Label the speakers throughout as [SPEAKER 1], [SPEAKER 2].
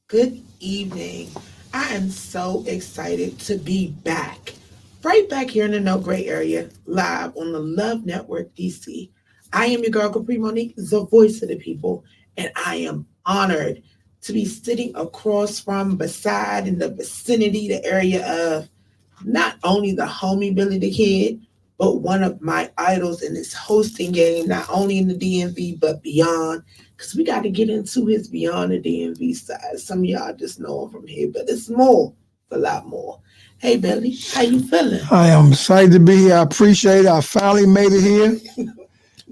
[SPEAKER 1] Good evening. I am so excited to be back. Right back here in the No Gray area, live on the Love Network DC. I am your girl, Kapri Monique, the voice of the people, and I am honored to be sitting across from, beside, in the vicinity, the area of not only the homie Billy the Kid, but one of my idols in this hosting game, not only in the DMV, but beyond. Because we got to get into his beyond the DMV side. Some of y'all just know him from here, but it's more, a lot more. Hey, Billy, how you feeling?
[SPEAKER 2] I am excited to be here. I appreciate it. I finally made it here.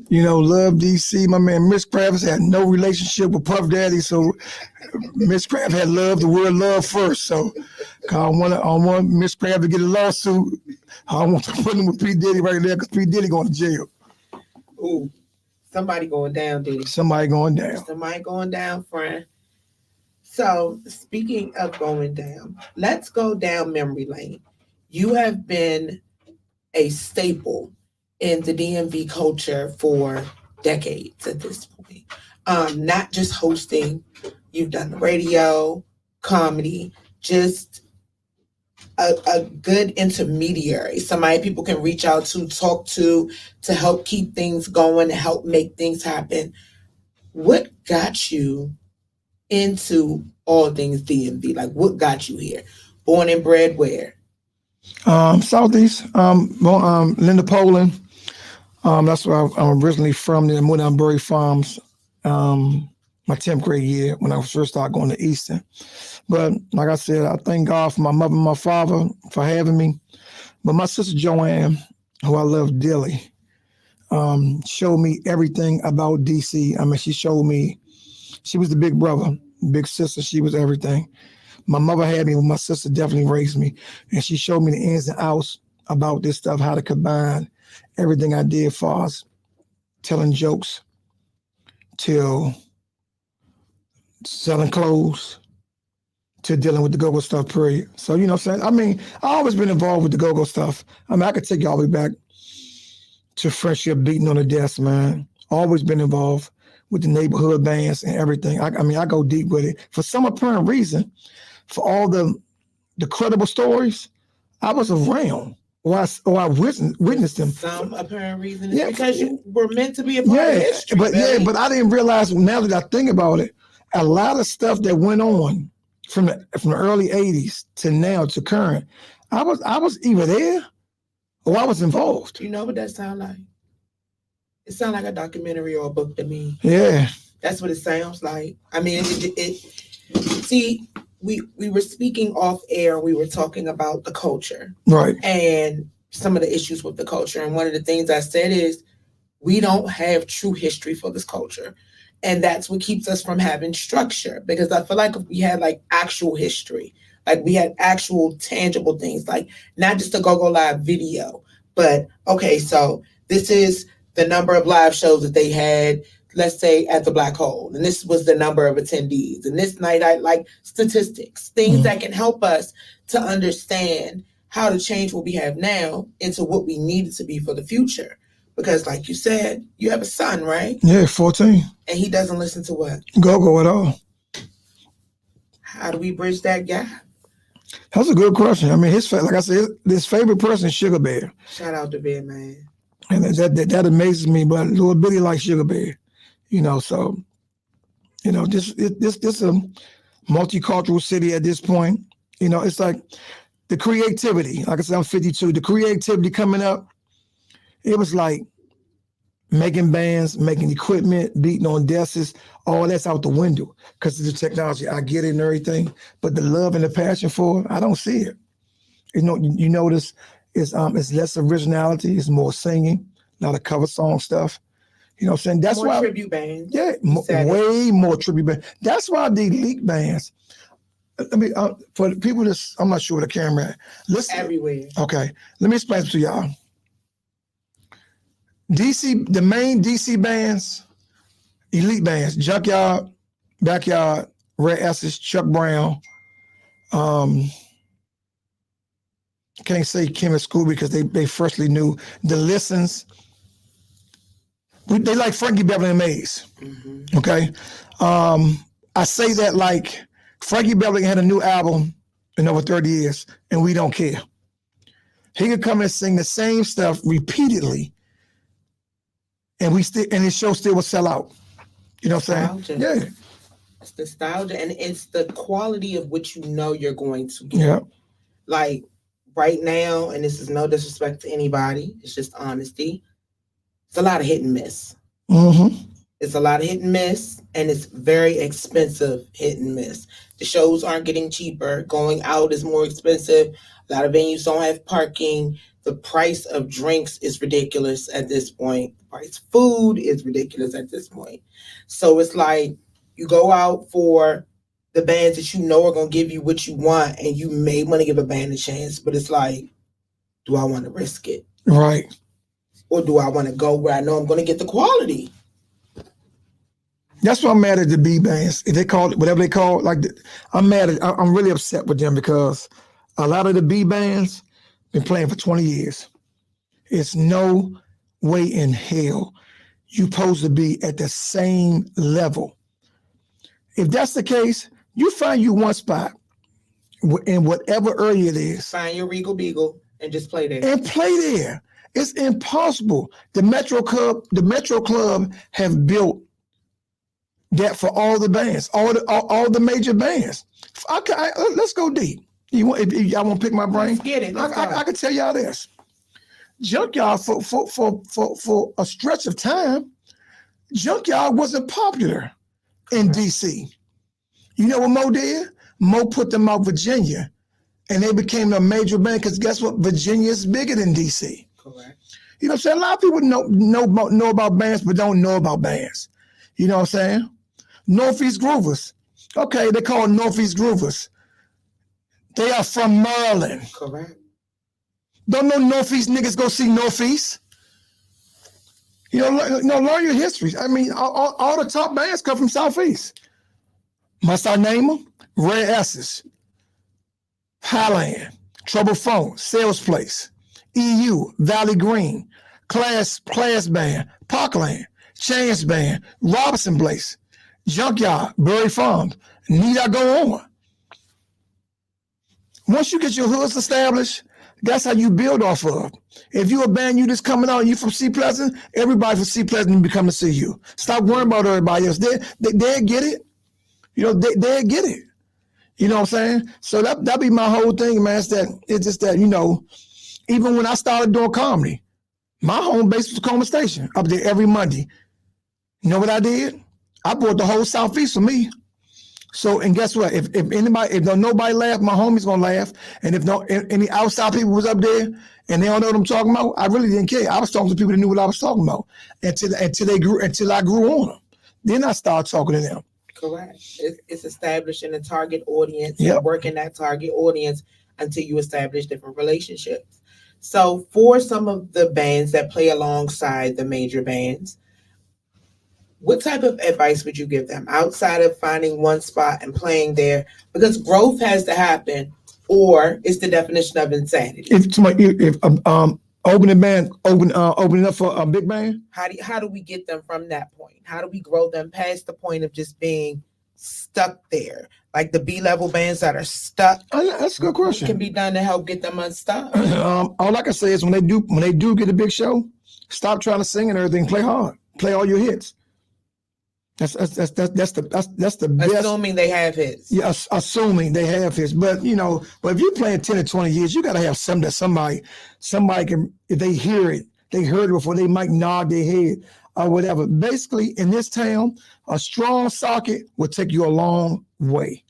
[SPEAKER 2] Love DC. My man Miss Krabs had no relationship with Puff Daddy, so Miss Krabs had love the word love first. So I want Miss Krabs to get a lawsuit. I want to put him with P. Diddy right there because P. Diddy going to jail.
[SPEAKER 1] Ooh, somebody going down, dude.
[SPEAKER 2] Somebody going down.
[SPEAKER 1] Somebody going down, friend. So, speaking of going down, let's go down memory lane. You have been a staple in the DMV culture for decades at this point. Not just hosting, you've done the radio, comedy, just a good intermediary, somebody people can reach out to, talk to help keep things going, to help make things happen. What got you into all things DMV? Like, what got you here? Born and bred where?
[SPEAKER 2] Southeast, Linda Poland. That's where I'm originally from, the Moonbury Farms. My 10th grade year when I first started going to Eastern. But like I said, I thank God for my mother and my father for having me. But my sister Joanne, who I love dearly, showed me everything about DC. I mean, she was the big brother, big sister. She was everything. My mother had me, but my sister definitely raised me. And she showed me the ins and outs about this stuff, how to combine everything I did as far as telling jokes till selling clothes to dealing with the go-go stuff, period. So, what I'm saying? I mean, I always been involved with the go-go stuff. I mean, I could take you all the way back to friendship beating on the desk, man. Always been involved with the neighborhood bands and everything. I mean, I go deep with it. For some apparent reason, for all the credible stories, I was around or I witnessed them.
[SPEAKER 1] Some apparent reason is because you were meant to be a part of history.
[SPEAKER 2] But I didn't realize, now that I think about it, a lot of stuff that went on from the early 80s to now to current, I was either there or I was involved.
[SPEAKER 1] You know what that sound like? It sounds like a documentary or a book to me.
[SPEAKER 2] Yeah.
[SPEAKER 1] That's what it sounds like. I mean, see, we were speaking off air. We were talking about the culture.
[SPEAKER 2] Right.
[SPEAKER 1] And some of the issues with the culture. And one of the things I said is we don't have true history for this culture. And that's what keeps us from having structure. Because I feel like if we had like actual history, like we had actual tangible things, like not just a Go-Go Live video, but okay, so this is the number of live shows that they had, let's say at the Black Hole, and this was the number of attendees, and this night I like statistics, things that can help us to understand how to change what we have now into what we need it to be for the future. Because like you said, you have a son, right?
[SPEAKER 2] Yeah, 14.
[SPEAKER 1] And he doesn't listen to what?
[SPEAKER 2] Go-Go at all.
[SPEAKER 1] How do we bridge that gap?
[SPEAKER 2] That's a good question. I mean, like I said, his favorite person is Sugar Bear.
[SPEAKER 1] Shout out to Bear, man.
[SPEAKER 2] And that amazes me, but little Billy likes Sugar Bear. So, this a multicultural city at this point. It's like the creativity. Like I said, I'm 52. The creativity coming up, it was like making bands, making equipment, beating on desks, all that's out the window because of the technology. I get it and everything, but the love and the passion for it, I don't see it. You notice it's less originality, it's more singing, a lot of cover song stuff. You know what I'm saying? That's
[SPEAKER 1] more
[SPEAKER 2] why
[SPEAKER 1] tribute bands.
[SPEAKER 2] Yeah, way more tribute bands. That's why the elite bands. I mean, for the people I'm not sure the camera. Listen,
[SPEAKER 1] everywhere.
[SPEAKER 2] Okay, let me explain to y'all. DC, the main DC bands, elite bands, Junkyard, Backyard, Red Essex, Chuck Brown. Can't say Kim and Scooby because they freshly knew the Listens. They like Frankie Beverly and Maze. Mm-hmm. Okay. I say that like Frankie Beverly had a new album in over 30 years, and we don't care. He could come and sing the same stuff repeatedly, and his show still will sell out. You know what I'm saying? Yeah.
[SPEAKER 1] It's nostalgia, and it's the quality of which you know you're going to get.
[SPEAKER 2] Yeah.
[SPEAKER 1] Like right now, and this is no disrespect to anybody, it's just honesty. It's a lot of hit and miss.
[SPEAKER 2] Mm-hmm.
[SPEAKER 1] It's a lot of hit and miss, and it's very expensive hit and miss. The shows aren't getting cheaper. Going out is more expensive. A lot of venues don't have parking. The price of drinks is ridiculous at this point. The price of food is ridiculous at this point. So it's like you go out for the bands that you know are going to give you what you want, and you may want to give a band a chance, but it's like, do I want to risk it?
[SPEAKER 2] Right.
[SPEAKER 1] Or do I want to go where I know I'm going to get the quality?
[SPEAKER 2] That's why I'm mad at the B bands. If they call it whatever they call it, I'm mad at, I'm really upset with them because a lot of the B bands been playing for 20 years. It's no way in hell you supposed to be at the same level. If that's the case, you find you one spot in whatever area it is.
[SPEAKER 1] Find your Regal Beagle and just play there.
[SPEAKER 2] And play there. It's impossible. The Metro Club have built that for all the bands, all the major bands. Let's go deep. If y'all want to pick my brain?
[SPEAKER 1] Let's get it.
[SPEAKER 2] I can tell y'all this. Junkyard for a stretch of time, Junkyard wasn't popular in DC. You know what Mo did? Mo put them out Virginia, and they became a major band because guess what? Virginia is bigger than DC.
[SPEAKER 1] Correct.
[SPEAKER 2] You know what I'm saying? A lot of people know about bands, but don't know about bands. You know what I'm saying? Northeast Groovers. Okay, they call Northeast Groovers. They are from Maryland.
[SPEAKER 1] Correct.
[SPEAKER 2] Don't know Northeast niggas go see Northeast. You know, learn your history. I mean, all the top bands come from Southeast. Must I name them? Rare S's, Highland, Trouble Phone, Sales Place, EU, Valley Green, Class Band, Parkland, Chance Band, Robinson Place, Junkyard, Bury Farms. Need I go on? Once you get your hoods established, that's how you build off of. If you're a band, you just coming out, you from C Pleasant, everybody from C Pleasant be coming to see you. Stop worrying about everybody else. They get it. You know, they get it. You know what I'm saying? So that be my whole thing, man. It's just that, you know, even when I started doing comedy, my home base was Tacoma Station, up there every Monday. You know what I did? I brought the whole Southeast for me. So, and guess what? If nobody laugh, my homies gonna laugh. And if any outside people was up there and they don't know what I'm talking about, I really didn't care. I was talking to people that knew what I was talking about until I grew on them. Then I started talking to them.
[SPEAKER 1] Correct. It's establishing a target audience
[SPEAKER 2] Yep.
[SPEAKER 1] and working that target audience until you establish different relationships. So for some of the bands that play alongside the major bands, what type of advice would you give them outside of finding one spot and playing there? Because growth has to happen, or it's the definition of insanity.
[SPEAKER 2] If opening up for a big band,
[SPEAKER 1] How do we get them from that point? How do we grow them past the point of just being stuck there? Like the B-level bands that are stuck.
[SPEAKER 2] That's a good question.
[SPEAKER 1] What can be done to help get them unstuck?
[SPEAKER 2] All I can say is when they do get a big show, stop trying to sing and everything. Play hard. Play all your hits. That's the best.
[SPEAKER 1] Assuming they have hits.
[SPEAKER 2] Yeah, assuming they have hits. But if you're playing 10 or 20 years, you gotta have something that somebody can, if they hear it, they heard it before, they might nod their head or whatever. Basically, in this town, a strong socket will take you a long way.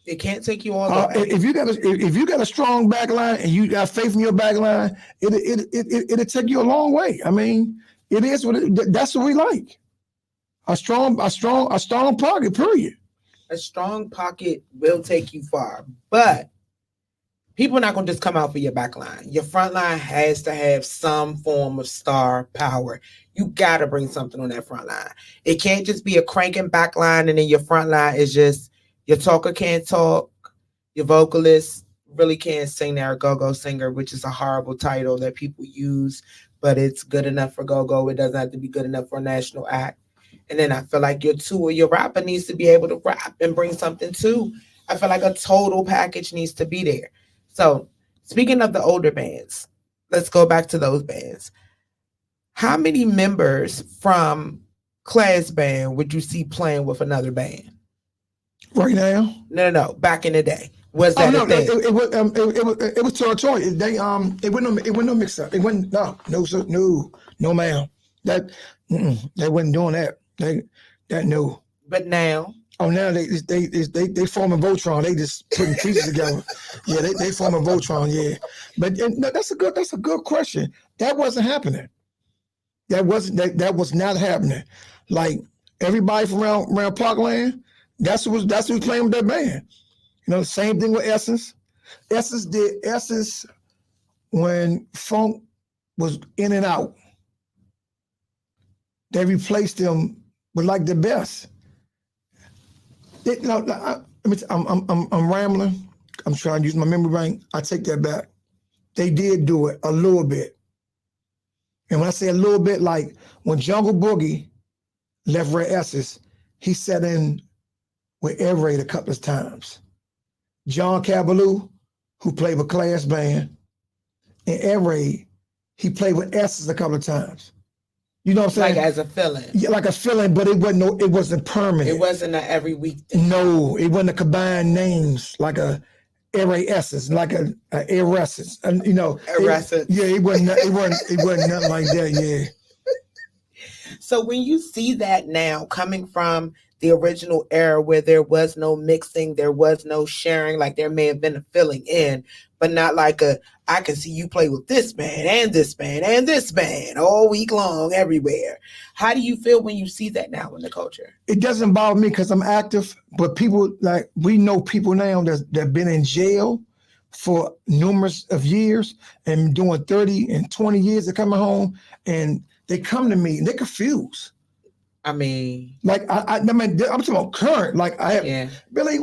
[SPEAKER 1] It can't take you all the way.
[SPEAKER 2] If you got a strong back line and you got faith in your back line, it'll take you a long way. I mean, it is that's what we like. A strong pocket, period.
[SPEAKER 1] A strong pocket will take you far, but people are not going to just come out for your back line. Your front line has to have some form of star power. You got to bring something on that front line. It can't just be a cranking back line and then your front line is just your talker can't talk, your vocalist really can't sing. They're a go-go singer, which is a horrible title that people use, but it's good enough for go-go. It doesn't have to be good enough for a national act. And then I feel like your two or your rapper needs to be able to rap and bring something too. I feel like a total package needs to be there. So speaking of the older bands, let's go back to those bands. How many members from Class Band would you see playing with another band?
[SPEAKER 2] Right now.
[SPEAKER 1] No. Back in the day, was
[SPEAKER 2] Oh
[SPEAKER 1] that a
[SPEAKER 2] no,
[SPEAKER 1] thing?
[SPEAKER 2] it was territorial. It wasn't no mix up. It wasn't no sir, no ma'am. That they wasn't doing that. That no.
[SPEAKER 1] But now,
[SPEAKER 2] Oh, now they forming Voltron. They just putting pieces together. Yeah, they forming Voltron. Yeah, but no, that's a good question. That wasn't happening. That was not happening. Like everybody from around Parkland, that's who playing with that band. You know, same thing with Essence. Essence when funk was in and out. They replaced them with like the best. I'm rambling. I'm trying to use my memory bank. I take that back. They did do it a little bit. And when I say a little bit, like when Jungle Boogie left Red Essence, he sat in with Air Raid a couple of times. John Cabaloo, who played with Class Band, and Air Raid, he played with Essence a couple of times. You know what I'm saying?
[SPEAKER 1] like as a fill-in.
[SPEAKER 2] Yeah, like a feeling, but it wasn't permanent.
[SPEAKER 1] It wasn't a every week thing.
[SPEAKER 2] No, it wasn't a combined names like a Air Essence, like a Air Essence. And you know,
[SPEAKER 1] Essence.
[SPEAKER 2] it wasn't nothing like that, yeah.
[SPEAKER 1] So when you see that now coming from the original era where there was no mixing, there was no sharing, like there may have been a filling in, but not like I can see you play with this band and this band and this band all week long everywhere. How do you feel when you see that now in the culture?
[SPEAKER 2] It doesn't bother me because I'm active, but people, like, we know people now that been in jail for numerous of years and doing 30 and 20 years. They're coming home and they come to me and they're confused.
[SPEAKER 1] I mean,
[SPEAKER 2] like I mean, I'm talking about current. Like I have Billy,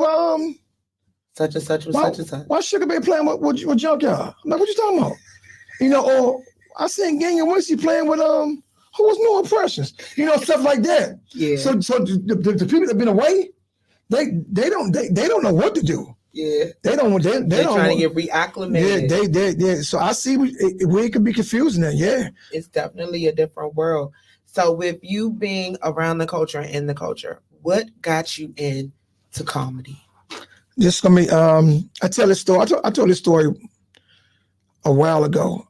[SPEAKER 1] such and such with such and such.
[SPEAKER 2] Why Sugar Bear playing with Junkyard? I'm like, what you talking about? You know, or I seen Gang and Wincy playing with who was No Impressions? You know, stuff like that.
[SPEAKER 1] Yeah.
[SPEAKER 2] So the people that been away, they don't know what to do.
[SPEAKER 1] Yeah.
[SPEAKER 2] They don't. They're
[SPEAKER 1] trying to get reacclimated.
[SPEAKER 2] Yeah. So I see where it could be confusing. Then yeah,
[SPEAKER 1] it's definitely a different world. So with you being around the culture and in the culture, what got you into comedy?
[SPEAKER 2] This is gonna be. I tell this story. I told this story a while ago.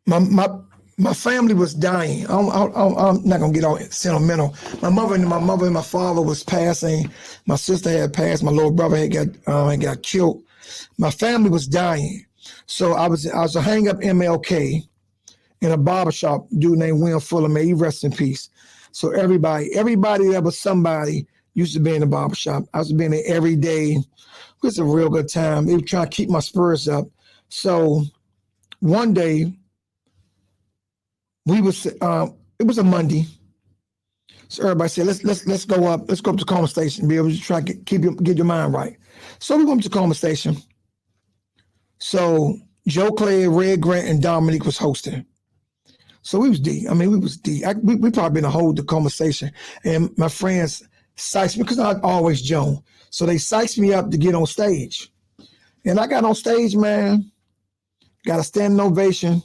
[SPEAKER 2] My family was dying. I'm not gonna get all sentimental. My mother and my father was passing. My sister had passed. My little brother had got killed. My family was dying. So I was hanging up MLK in a barbershop. Dude named William Fuller, may he rest in peace. So everybody that was somebody used to be in the barbershop. I was being there every day. It was a real good time. They were trying to keep my spirits up. So one day, it was a Monday. So everybody said, let's go up to the Tacoma station, be able to try to get your mind right. So we went to Tacoma station. So Joe Clay, Red Grant, and Dominique was hosting. So we was deep. I mean, we was deep. We probably been a whole Tacoma station. And my friends psyched me because I always Joan. So they psyched me up to get on stage. And I got on stage, man. Got a standing ovation.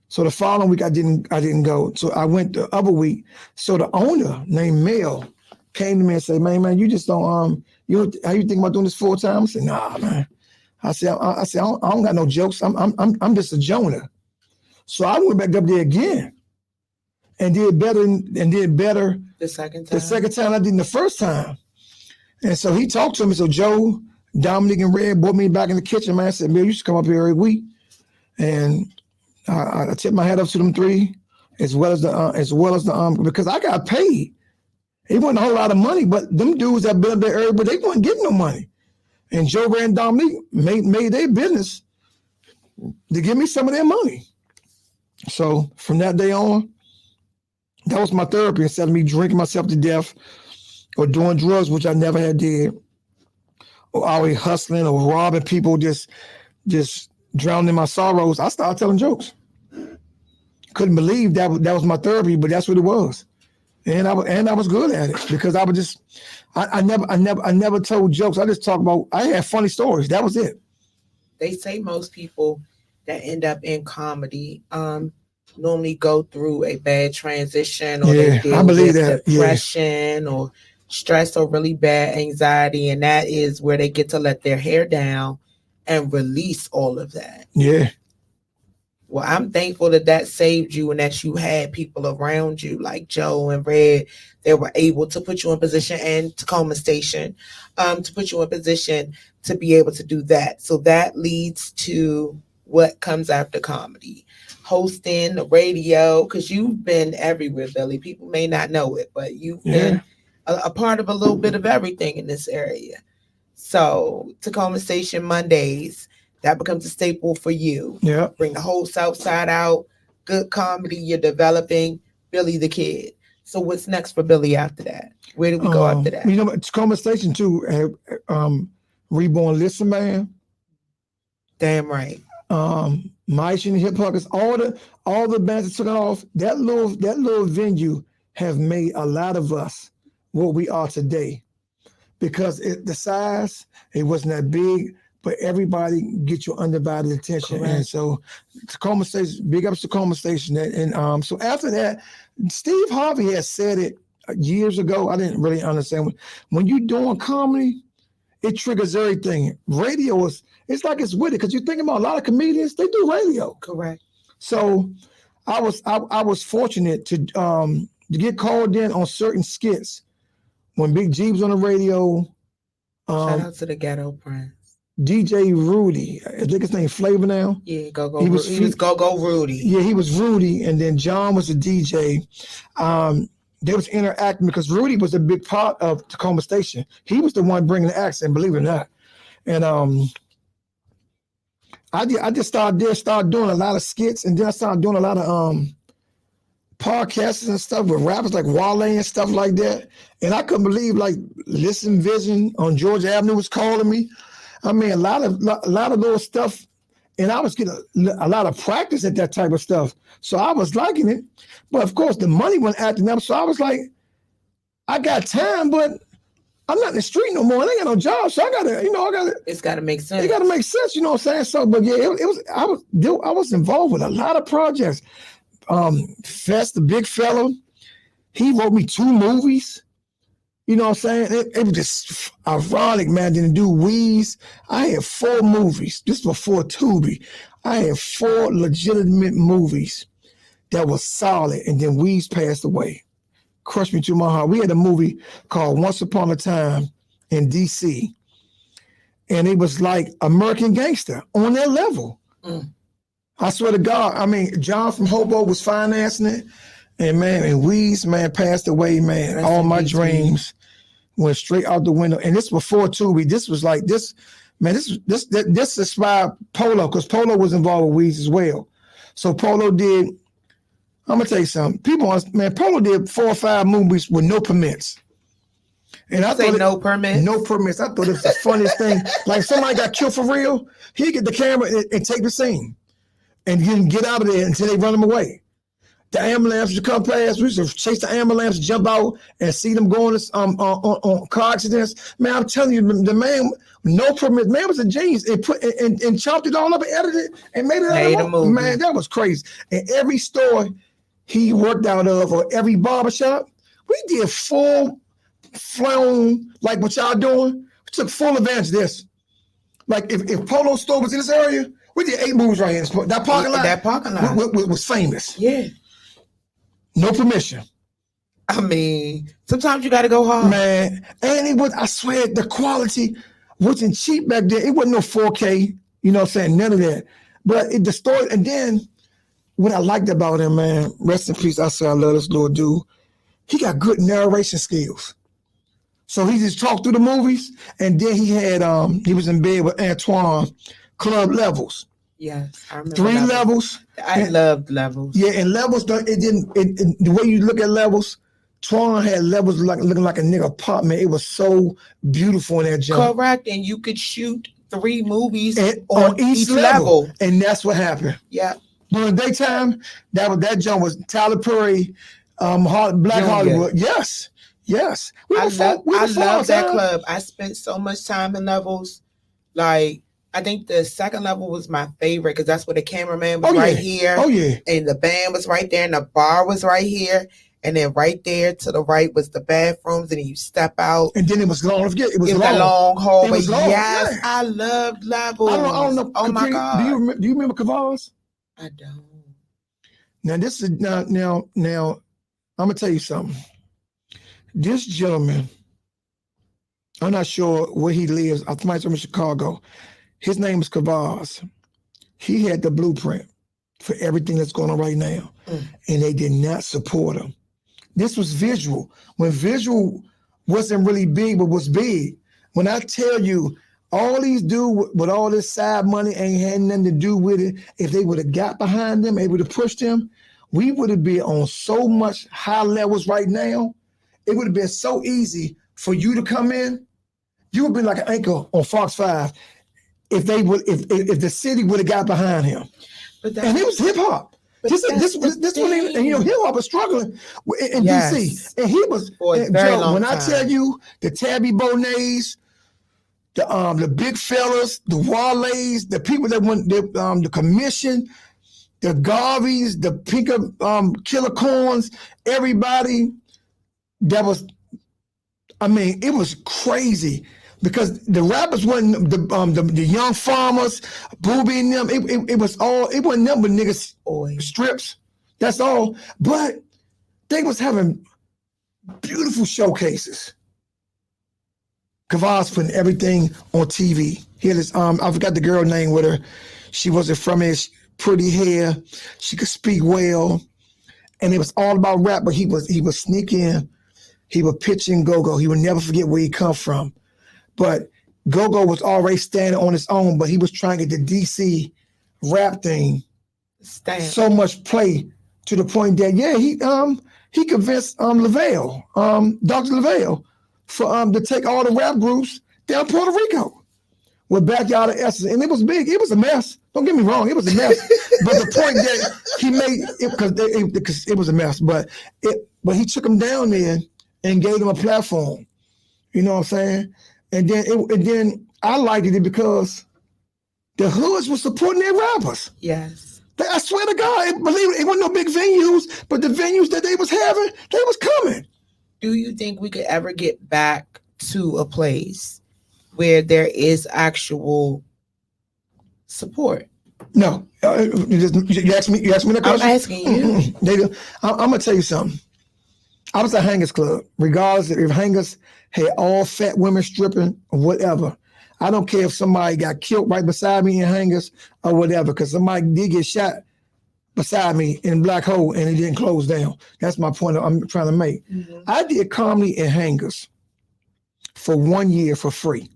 [SPEAKER 2] So the following week I didn't go. So I went the other week. So the owner named Mel came to me and said, man, you just don't how you think about doing this full time? I said, nah, man. I said I don't got no jokes. I'm just a Jonah. So I went back up there again and did better
[SPEAKER 1] the second
[SPEAKER 2] time I did the first time. And so he talked to me. So Joe, Dominic, and Red brought me back in the kitchen, man. I said, Bill, you should come up here every week. And I tipped my hat up to them three, as well as the because I got paid. It wasn't a whole lot of money, but them dudes that been up there early, but they wasn't getting no money. And Joe and Dominique made their business to give me some of their money. So from that day on, that was my therapy. Instead of me drinking myself to death or doing drugs, which I never had did, or always hustling or robbing people, just drowning in my sorrows, I started telling jokes. couldn't believe that was my therapy, but that's what it was. And I was good at it because I would just I never told jokes. I just talked about I had funny stories. That was it.
[SPEAKER 1] They say most people that end up in comedy normally go through a bad transition, or they
[SPEAKER 2] Yeah, I
[SPEAKER 1] deal
[SPEAKER 2] believe
[SPEAKER 1] with
[SPEAKER 2] that. Yeah,
[SPEAKER 1] depression or stress or really bad anxiety, and that is where they get to let their hair down and release all of that.
[SPEAKER 2] yeah,
[SPEAKER 1] Well, I'm thankful that that saved you and that you had people around you like Joe and Red that were able to put you in position, and Tacoma Station, to put you in position to be able to do that. So that leads to what comes after comedy. Hosting the radio, because you've been everywhere, Billy. People may not know it, but you've
[SPEAKER 2] yeah.
[SPEAKER 1] been a part of a little bit of everything in this area. So Tacoma Station Mondays, that becomes a staple for you.
[SPEAKER 2] Yeah.
[SPEAKER 1] Bring the whole South Side out. Good comedy you're developing. Billy the Kid. So what's next for Billy after that? Where do we go after that?
[SPEAKER 2] You know, Tacoma Station too. Reborn Listen Man.
[SPEAKER 1] Damn right.
[SPEAKER 2] Mice and Hip Huckers. All the bands that took it off. That little venue have made a lot of us what we are today. Because the size, it wasn't that big, but everybody get your undivided attention.
[SPEAKER 1] Correct.
[SPEAKER 2] And so Tacoma Station, big ups to Tacoma Station. And so after that, Steve Harvey has said it years ago. I didn't really understand. When you're doing comedy, it triggers everything. Radio it's like it's with it, because you're thinking about a lot of comedians, they do radio.
[SPEAKER 1] Correct.
[SPEAKER 2] So I was fortunate to get called in on certain skits. When Big G was on the radio,
[SPEAKER 1] Shout out to the Ghetto Prince.
[SPEAKER 2] DJ Rudy, I think his name Flavor now.
[SPEAKER 1] Yeah, he was Go Rudy.
[SPEAKER 2] Yeah, he was Rudy, and then John was the DJ. They was interacting because Rudy was a big part of Tacoma Station. He was the one bringing the accent, believe it or not. And I just started doing a lot of skits, and then I started doing a lot of podcasts and stuff with rappers like Wale and stuff like that. And I couldn't believe, like, Listen Vision on Georgia Avenue was calling me. I mean, a lot of little stuff. And I was getting a lot of practice at that type of stuff. So I was liking it. But of course, the money wasn't acting up. So I was like, I got time, but I'm not in the street no more. I ain't got no job. So
[SPEAKER 1] It's got to make sense.
[SPEAKER 2] It got to make sense, you know what I'm saying? So, but yeah, I was involved with a lot of projects. Fest, the big fellow, he wrote me 2 movies. You know what I'm saying? It was just ironic, man. Didn't do Weeze. I had 4 movies. This was before Tubi. I had 4 legitimate movies that was solid, and then Weeze passed away. Crushed me to my heart. We had a movie called Once Upon a Time in D.C., and it was like American Gangster on that level. I swear to God. I mean, John from Hobo was financing it, and Weeze, man, passed away, man. All my dreams went straight out the window. And this before Tubi. This was like this, man. This inspired Polo, because Polo was involved with Weeze as well. So Polo did. I'm gonna tell you something. Polo did 4 or 5 movies with no permits. And I thought
[SPEAKER 1] no permits.
[SPEAKER 2] No permits. I thought it was the funniest thing. Like, somebody got killed for real, he'd get the camera and take the scene, and you can get out of there until they run them away. The ambulance would come past. We used to chase the ambulance, jump out, and see them going on car accidents. Man, I'm telling you, the man, no permit. Man was a genius. And put and chopped it all up and edited it and made it a movie. Man, that was crazy. And every store he worked out of, or every barbershop, we did full flown, like what y'all doing. We took full advantage of this. Like, if Polo store was in this area, we did 8 movies right here. That parking lot was famous.
[SPEAKER 1] Yeah.
[SPEAKER 2] No permission.
[SPEAKER 1] I mean, sometimes you got to go hard.
[SPEAKER 2] Man, and it was, I swear, the quality wasn't cheap back then. It wasn't no 4K, you know what I'm saying? None of that. But the story, and then what I liked about him, man, rest in peace, I say I love this little dude. He got good narration skills. So he just talked through the movies, and then he was in bed with Antoine, Club Levels.
[SPEAKER 1] Yes, I remember.
[SPEAKER 2] 3 levels.
[SPEAKER 1] I loved Levels.
[SPEAKER 2] Yeah, and Levels, the way you look at Levels, Twan had Levels looking like a nigga pop, man. It was so beautiful in that jump.
[SPEAKER 1] Correct, and you could shoot 3 movies
[SPEAKER 2] on each level. And that's what happened.
[SPEAKER 1] Yeah.
[SPEAKER 2] During the daytime, that joint was Tyler Perry, Black
[SPEAKER 1] Junior.
[SPEAKER 2] Hollywood. Yes, yes. We were
[SPEAKER 1] I love that
[SPEAKER 2] huh?
[SPEAKER 1] club. I spent so much time in levels. Like, I think the second level was my favorite because that's where the cameraman was right here.
[SPEAKER 2] Oh yeah.
[SPEAKER 1] And the band was right there, and the bar was right here. And then right there to the right was the bathrooms, and then you step out.
[SPEAKER 2] And then it was long. It was
[SPEAKER 1] It was
[SPEAKER 2] long.
[SPEAKER 1] a long hallway.
[SPEAKER 2] It was long.
[SPEAKER 1] Yes,
[SPEAKER 2] Yeah.
[SPEAKER 1] I loved levels.
[SPEAKER 2] I don't know.
[SPEAKER 1] Oh my
[SPEAKER 2] Capri,
[SPEAKER 1] God.
[SPEAKER 2] do you remember Kavaz?
[SPEAKER 1] I don't.
[SPEAKER 2] Now this is now. I'm gonna tell you something. This gentleman, I'm not sure where he lives. I might from Chicago. His name is Kavaz. He had the blueprint for everything that's going on right now, and they did not support him. This was visual. When visual wasn't really big, but was big. When I tell you, all these dudes with all this side money ain't had nothing to do with it. If they would have got behind them, able to push them, we would have been on so much high levels right now. It would have been so easy for you to come in. You would have been like an anchor on Fox 5 if the city would have got behind him. And it was hip hop. This one, and you know, hip hop was struggling in DC, and he was. Joe, when I tell you the Tabby Bonets, the big fellas, the Wale's, the people that went the commission, the Garveys, the Pinker Killer Corns, everybody that was. I mean, it was crazy. Because the rappers wasn't the young farmers, Booby and them. It wasn't them but niggas strips. That's all. But they was having beautiful showcases. Kavaz putting everything on TV. He had this I forgot the girl name with her. She wasn't from his pretty hair. She could speak well, and it was all about rap. But he was sneak in. He would pitch and go. He would never forget where he come from. But Go-Go was already standing on his own, but he was trying to get the DC rap thing so much play to the point that he convinced Lavelle, Dr. Lavelle, for to take all the rap groups down Puerto Rico with Backyard Essence, and it was big. It was a mess. Don't get me wrong, it was a mess. But the point that he made because it was a mess, but he took them down there and gave them a platform. You know what I'm saying? And then I liked it because the hoods were supporting their rappers.
[SPEAKER 1] Yes.
[SPEAKER 2] I swear to God, believe it wasn't no big venues, but the venues that they was having, they was coming.
[SPEAKER 1] Do you think we could ever get back to a place where there is actual support?
[SPEAKER 2] No. You asked me that question?
[SPEAKER 1] I'm asking you.
[SPEAKER 2] I'm going to tell you something. I was at Hangers Club, regardless if Hangers had all fat women stripping or whatever. I don't care if somebody got killed right beside me in Hangers or whatever, because somebody did get shot beside me in Black Hole and it didn't close down. That's my point I'm trying to make. Mm-hmm. I did comedy in Hangers for 1 year for free.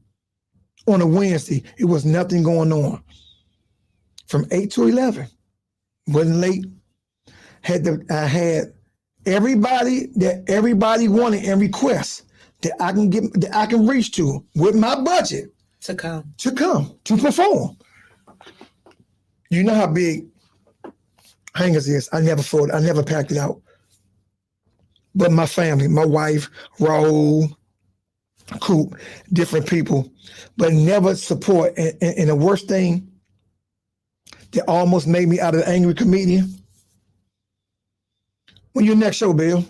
[SPEAKER 2] On a Wednesday, it was nothing going on. From 8 to 11. Wasn't late. I had everybody that everybody wanted and request that I can reach to with my budget
[SPEAKER 1] to come
[SPEAKER 2] to perform. You know how big Hangers is. I never packed it out. But my family, my wife, Raul, Coop, different people, but never support. And the worst thing that almost made me out of an angry comedian. When your next show, Bill,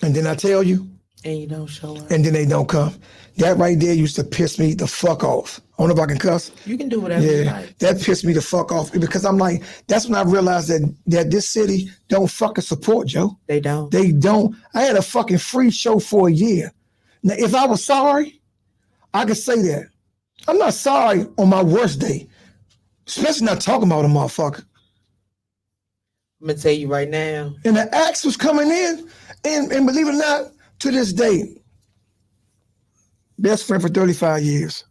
[SPEAKER 2] and then I tell you,
[SPEAKER 1] and you don't show up,
[SPEAKER 2] and then they don't come. That right there used to piss me the fuck off. I don't know if I can cuss.
[SPEAKER 1] You can do whatever you like.
[SPEAKER 2] That pissed me the fuck off because I'm like, that's when I realized that this city don't fucking support, Joe.
[SPEAKER 1] They don't.
[SPEAKER 2] They don't. I had a fucking free show for a year. Now, if I was sorry, I could say that. I'm not sorry on my worst day, especially not talking about a motherfucker.
[SPEAKER 1] I'm gonna tell you right now.
[SPEAKER 2] And the acts was coming in, and believe it or not, to this day, best friend for 35 years.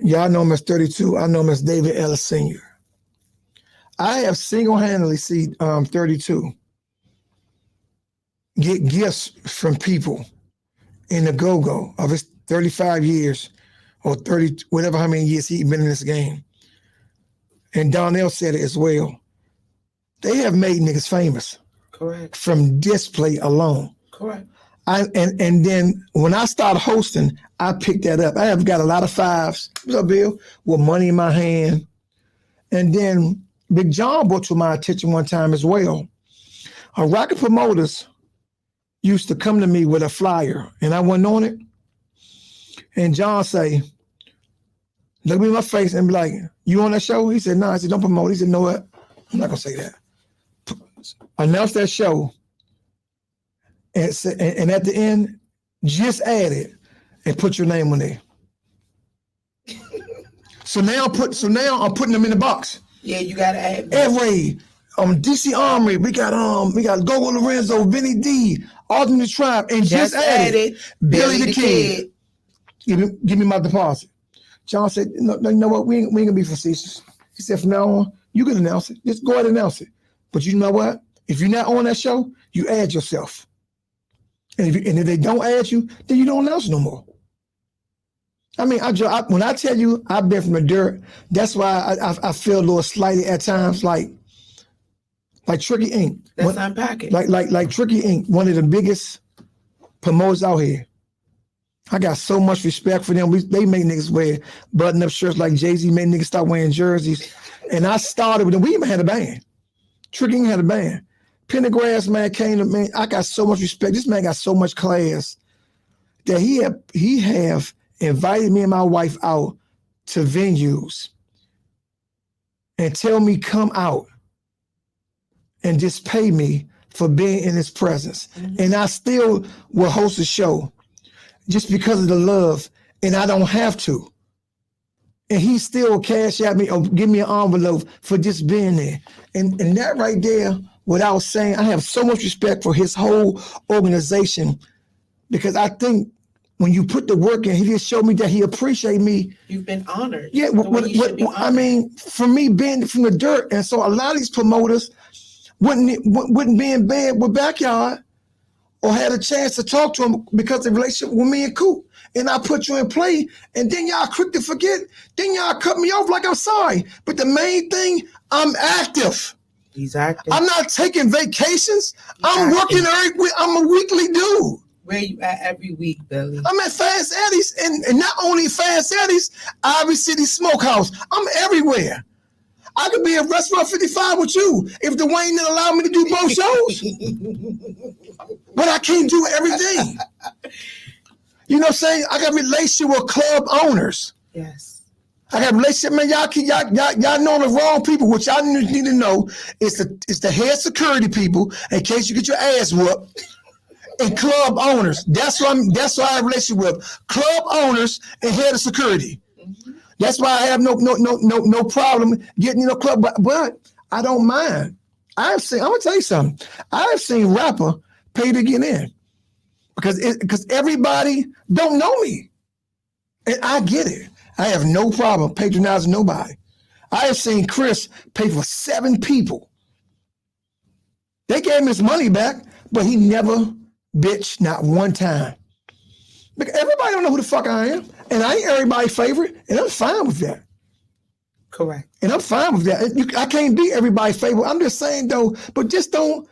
[SPEAKER 2] Y'all know him as 32. I know him as David Ellis Sr. I have single-handedly seen 32 get gifts from people in the go-go of his 35 years or 30, whatever how many years he's been in this game. and Donnell said it as well. They have made niggas famous.
[SPEAKER 1] Correct.
[SPEAKER 2] From display alone.
[SPEAKER 1] Correct.
[SPEAKER 2] And then when I started hosting, I picked that up. I have got a lot of fives. What's up, Bill? With money in my hand. And then Big John brought to my attention one time as well. Rocket promoters used to come to me with a flyer, and I wasn't on it. And John say, look me in my face and be like, you on that show? He said, no. I said, don't promote. He said, no, what? I'm not going to say that. Announce that show. And at the end, just add it and put your name on there. So now I'm putting them in the box.
[SPEAKER 1] Yeah, you gotta add
[SPEAKER 2] Ed Ray, DC Armory, we got Gogo Lorenzo, Vinny D, Ultimate Tribe, and just add it. Billy the Kid. Give me my deposit. John said, no, you know what? We ain't gonna be facetious. He said, from now on, you can announce it. Just go ahead and announce it. But you know what? If you're not on that show, you add yourself. And if they don't add you, then you don't announce no more. I mean, when I tell you I've been from the dirt, that's why I feel a little slightly at times like Tricky Inc.
[SPEAKER 1] Let's unpack it.
[SPEAKER 2] Like Tricky Inc., one of the biggest promoters out here. I got so much respect for them. They make niggas wear button-up shirts like Jay-Z made niggas start wearing jerseys. And I started with them. We even had a band. Tricky Inc. had a band. Pendergrass, man, came to me. I got so much respect. This man got so much class that he have invited me and my wife out to venues and tell me come out and just pay me for being in his presence. Mm-hmm. And I still will host a show just because of the love, and I don't have to. And he still cash at me or give me an envelope for just being there. And that right there, without saying, I have so much respect for his whole organization, because I think when you put the work in, he just showed me that he appreciate me.
[SPEAKER 1] You've been honored.
[SPEAKER 2] Yeah, I mean, for me being from the dirt, and so a lot of these promoters wouldn't be in bed with Backyard or had a chance to talk to him because of the relationship with me and Coop. And I put you in play, and then y'all quick to forget. Then y'all cut me off like I'm sorry. But the main thing, I'm active.
[SPEAKER 1] He's active.
[SPEAKER 2] I'm not taking vacations. I'm working every week. I'm a weekly dude.
[SPEAKER 1] Where you at every week, Billy?
[SPEAKER 2] I'm at Fast Eddie's, and not only Fast Eddie's, Ivy City Smokehouse. I'm everywhere. I could be at Restaurant 55 with you if Dwayne didn't allow me to do both shows. But I can't do everything. You know what I'm saying? I got a relationship with club owners.
[SPEAKER 1] Yes.
[SPEAKER 2] I got a relationship, man. Y'all know the wrong people. What y'all need to know is the head security people in case you get your ass whooped. And club owners. That's why I have a relationship with club owners and head of security. Mm-hmm. That's why I have no problem getting in a club. But I don't mind. I'm gonna tell you something. I've seen rapper pay to get in because everybody don't know me, and I get it. I have no problem patronizing nobody. I have seen Chris pay for 7 people. They gave him his money back, but he never bitched not one time. Because everybody don't know who the fuck I am, and I ain't everybody's favorite, and I'm fine with that.
[SPEAKER 1] Correct.
[SPEAKER 2] And I'm fine with that. I can't be everybody's favorite. I'm just saying though, but just don't.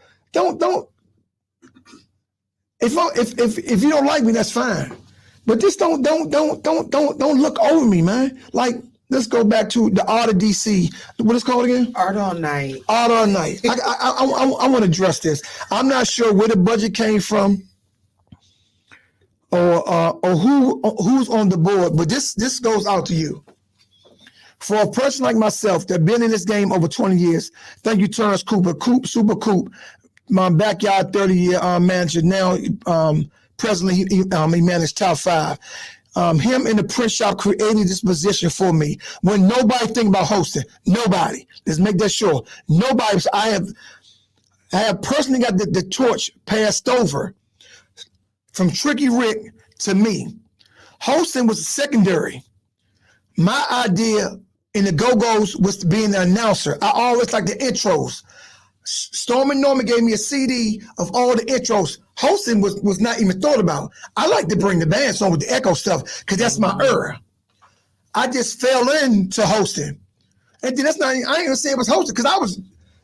[SPEAKER 2] If you don't like me, that's fine. But just don't look over me, man. Like, let's go back to the Art of DC. What is it called again?
[SPEAKER 1] Art All Night.
[SPEAKER 2] Art All Night. I want to address this. I'm not sure where the budget came from, or who's on the board. But this goes out to you. For a person like myself that been in this game over 20 years, thank you, Terrence Cooper, Super Coop, my backyard 30-year manager. Now, presently, he managed Top 5. Him in the print shop created this position for me when nobody think about hosting. Nobody. Let's make that sure. Nobody. I have personally got the torch passed over from Tricky Rick to me. Hosting was secondary. My idea in the Go-Go's was to be an announcer. I always like the intros. Storm and Norman gave me a CD of all the intros. Hosting was not even thought about. I like to bring the bands on with the echo stuff because that's my era. I just fell into hosting. And then that's not, I ain't gonna say it was hosted because I was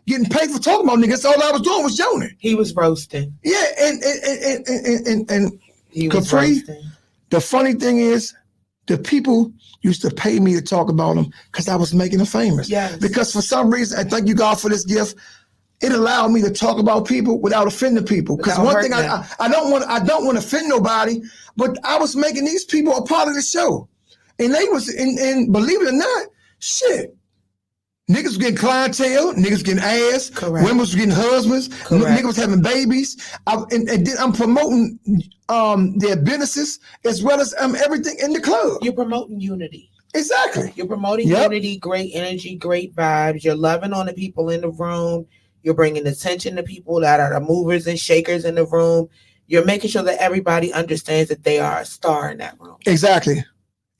[SPEAKER 2] getting paid for talking about niggas. All I was doing was joning.
[SPEAKER 1] He was roasting.
[SPEAKER 2] Yeah, and
[SPEAKER 1] He was
[SPEAKER 2] Kapri,
[SPEAKER 1] roasting.
[SPEAKER 2] the funny thing is, the people used to pay me to talk about them because I was making them famous.
[SPEAKER 1] Yes.
[SPEAKER 2] Because for some reason, I thank you God for this gift. It allowed me to talk about people without offending people. Because
[SPEAKER 1] Without
[SPEAKER 2] one thing
[SPEAKER 1] hurting them.
[SPEAKER 2] I don't want to offend nobody, but I was making these people a part of the show, and they was and believe it or not, shit. Niggas was getting clientele, niggas was getting ass,
[SPEAKER 1] Correct.
[SPEAKER 2] women was getting husbands,
[SPEAKER 1] Correct.
[SPEAKER 2] niggas was having babies. And then I'm promoting their businesses as well as everything in the club.
[SPEAKER 1] You're promoting unity.
[SPEAKER 2] Exactly.
[SPEAKER 1] You're promoting unity, great energy, great vibes. You're loving on the people in the room. You're bringing attention to people that are the movers and shakers in the room. You're making sure that everybody understands that they are a star in that room.
[SPEAKER 2] Exactly.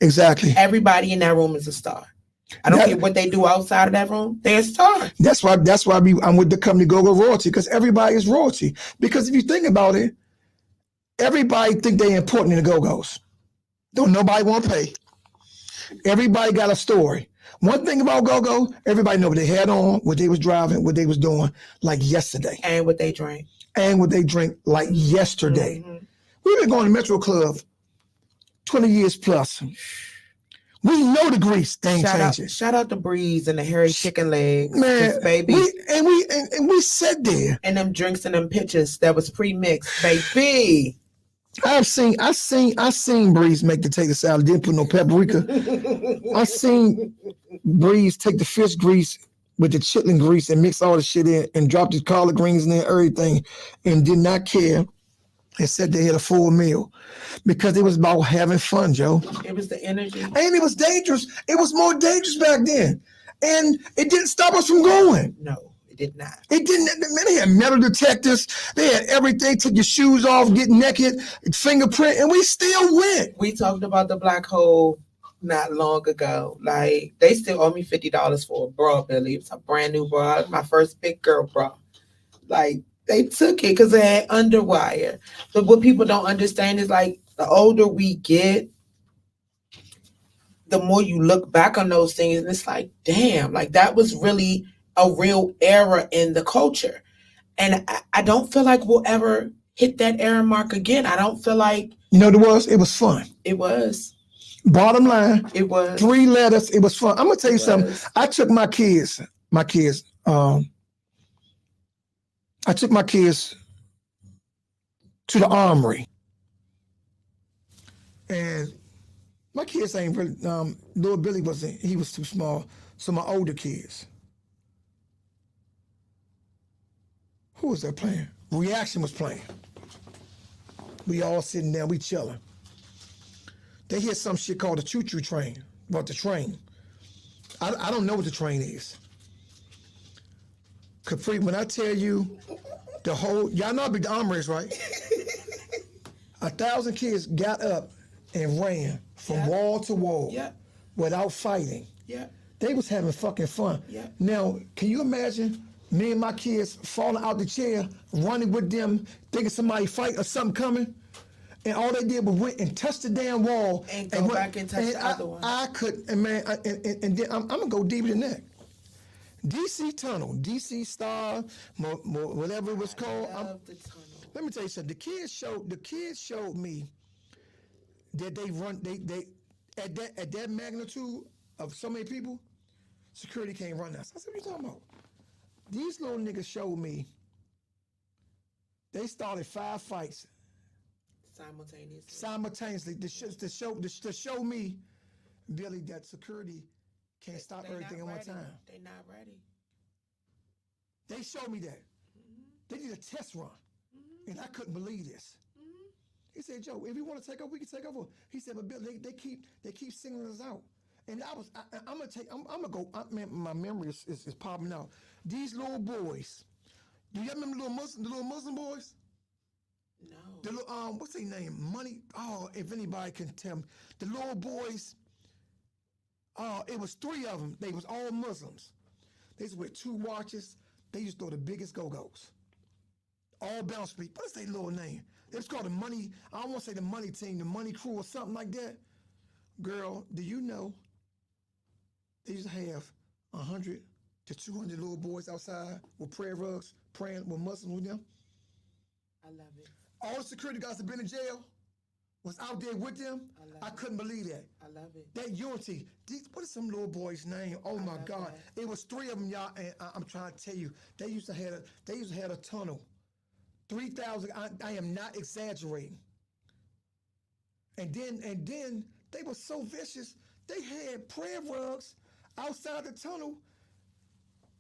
[SPEAKER 1] Everybody in that room is a star. I don't care what they do outside of that room. They're a star.
[SPEAKER 2] That's why I'm with the company Go-Go Royalty, because everybody is royalty. Because if you think about it, everybody think they're important in the Go-Go's. Don't nobody want to pay. Everybody got a story. One thing about Go-Go, everybody know what they had on, what they was driving, what they was doing like yesterday.
[SPEAKER 1] And what they drank.
[SPEAKER 2] Like yesterday. Mm-hmm. We've been going to Metro Club 20 years plus. We know the grease thing changes.
[SPEAKER 1] Shout out to Breeze and the hairy chicken legs,
[SPEAKER 2] man,
[SPEAKER 1] baby.
[SPEAKER 2] We sat there.
[SPEAKER 1] And them drinks and them pitchers that was pre-mixed, baby.
[SPEAKER 2] I seen Breeze make the tater salad. Didn't put no paprika. I seen Breeze take the fish grease with the chitlin grease and mix all the shit in and drop the collard greens in there, everything, and did not care. And said they had a full meal because it was about having fun, Joe.
[SPEAKER 1] It was the energy.
[SPEAKER 2] And it was dangerous. It was more dangerous back then. And it didn't stop us from going.
[SPEAKER 1] No, it did not.
[SPEAKER 2] It didn't. Man, they had metal detectors. They had everything. Took your shoes off, get naked, fingerprint, and we still went.
[SPEAKER 1] We talked about the black hole not long ago. Like, they still owe me $50 for a bra, Billy. It was a brand new bra. My first big girl bra. Like, they took it because it had underwire. But what people don't understand is, like, the older we get, the more you look back on those things, and it's like, damn, like, that was really a real era in the culture. And I don't feel like we'll ever hit that era mark again. I don't feel like...
[SPEAKER 2] You know what it was? It was fun.
[SPEAKER 1] It was.
[SPEAKER 2] Bottom line,
[SPEAKER 1] it was.
[SPEAKER 2] 3 letters, it was fun. I'm going to tell you something. I took my kids, I took my kids to the armory. And my kids ain't really, little Billy he was too small. So my older kids. Who was that playing? Reaction was playing. We all sitting there, we chilling. They hear some shit called the choo-choo train, about the train. I don't know what the train is. Kapri, when I tell you the whole, y'all know how big the armory is, right? 1,000 kids got up and ran from wall to wall without fighting. They was having fucking fun. Now, can you imagine me and my kids falling out the chair, running with them, thinking somebody fight or something coming? And all they did was went and touch the damn wall
[SPEAKER 1] and go back and touch the other one.
[SPEAKER 2] I could, and man, and then I'm gonna go deeper than that. DC Tunnel, DC Star, whatever it was called.
[SPEAKER 1] The tunnel.
[SPEAKER 2] Let me tell you something. The kids showed me that they at that magnitude of so many people, security can't run us. I said, what you talking about? These little niggas showed me they started 5 fights simultaneously to show me, Billy, that security can't stop everything at one time.
[SPEAKER 1] They're not ready.
[SPEAKER 2] They showed me that. They did a test run, and I couldn't believe this. He said, Joe, if you want to take over, we can take over. He said, but Bill, they keep singling us out. And I'm gonna go. My memory is popping out. These little boys. Do you remember the little Muslim boys?
[SPEAKER 1] No.
[SPEAKER 2] The little what's their name? Money. Oh, if anybody can tell me, the little boys. It was 3 of them. They was all Muslims. They was with 2 watches. They used to throw the biggest go-go's. All bounce beat. What's their little name? It was called the Money. I don't want to say the Money Team, the Money Crew, or something like that. Girl, do you know? They used to have 100 to 200 little boys outside with prayer rugs, praying with Muslims with them.
[SPEAKER 1] I love it.
[SPEAKER 2] All the security guards that been in jail was out there with them. I couldn't believe that.
[SPEAKER 1] I love it.
[SPEAKER 2] That unity. What is some little boy's name? Oh my God!
[SPEAKER 1] that.
[SPEAKER 2] It was 3 of them, y'all. And I'm trying to tell you, they used to have a tunnel. 3,000. I am not exaggerating. And then they were so vicious. They had prayer rugs outside the tunnel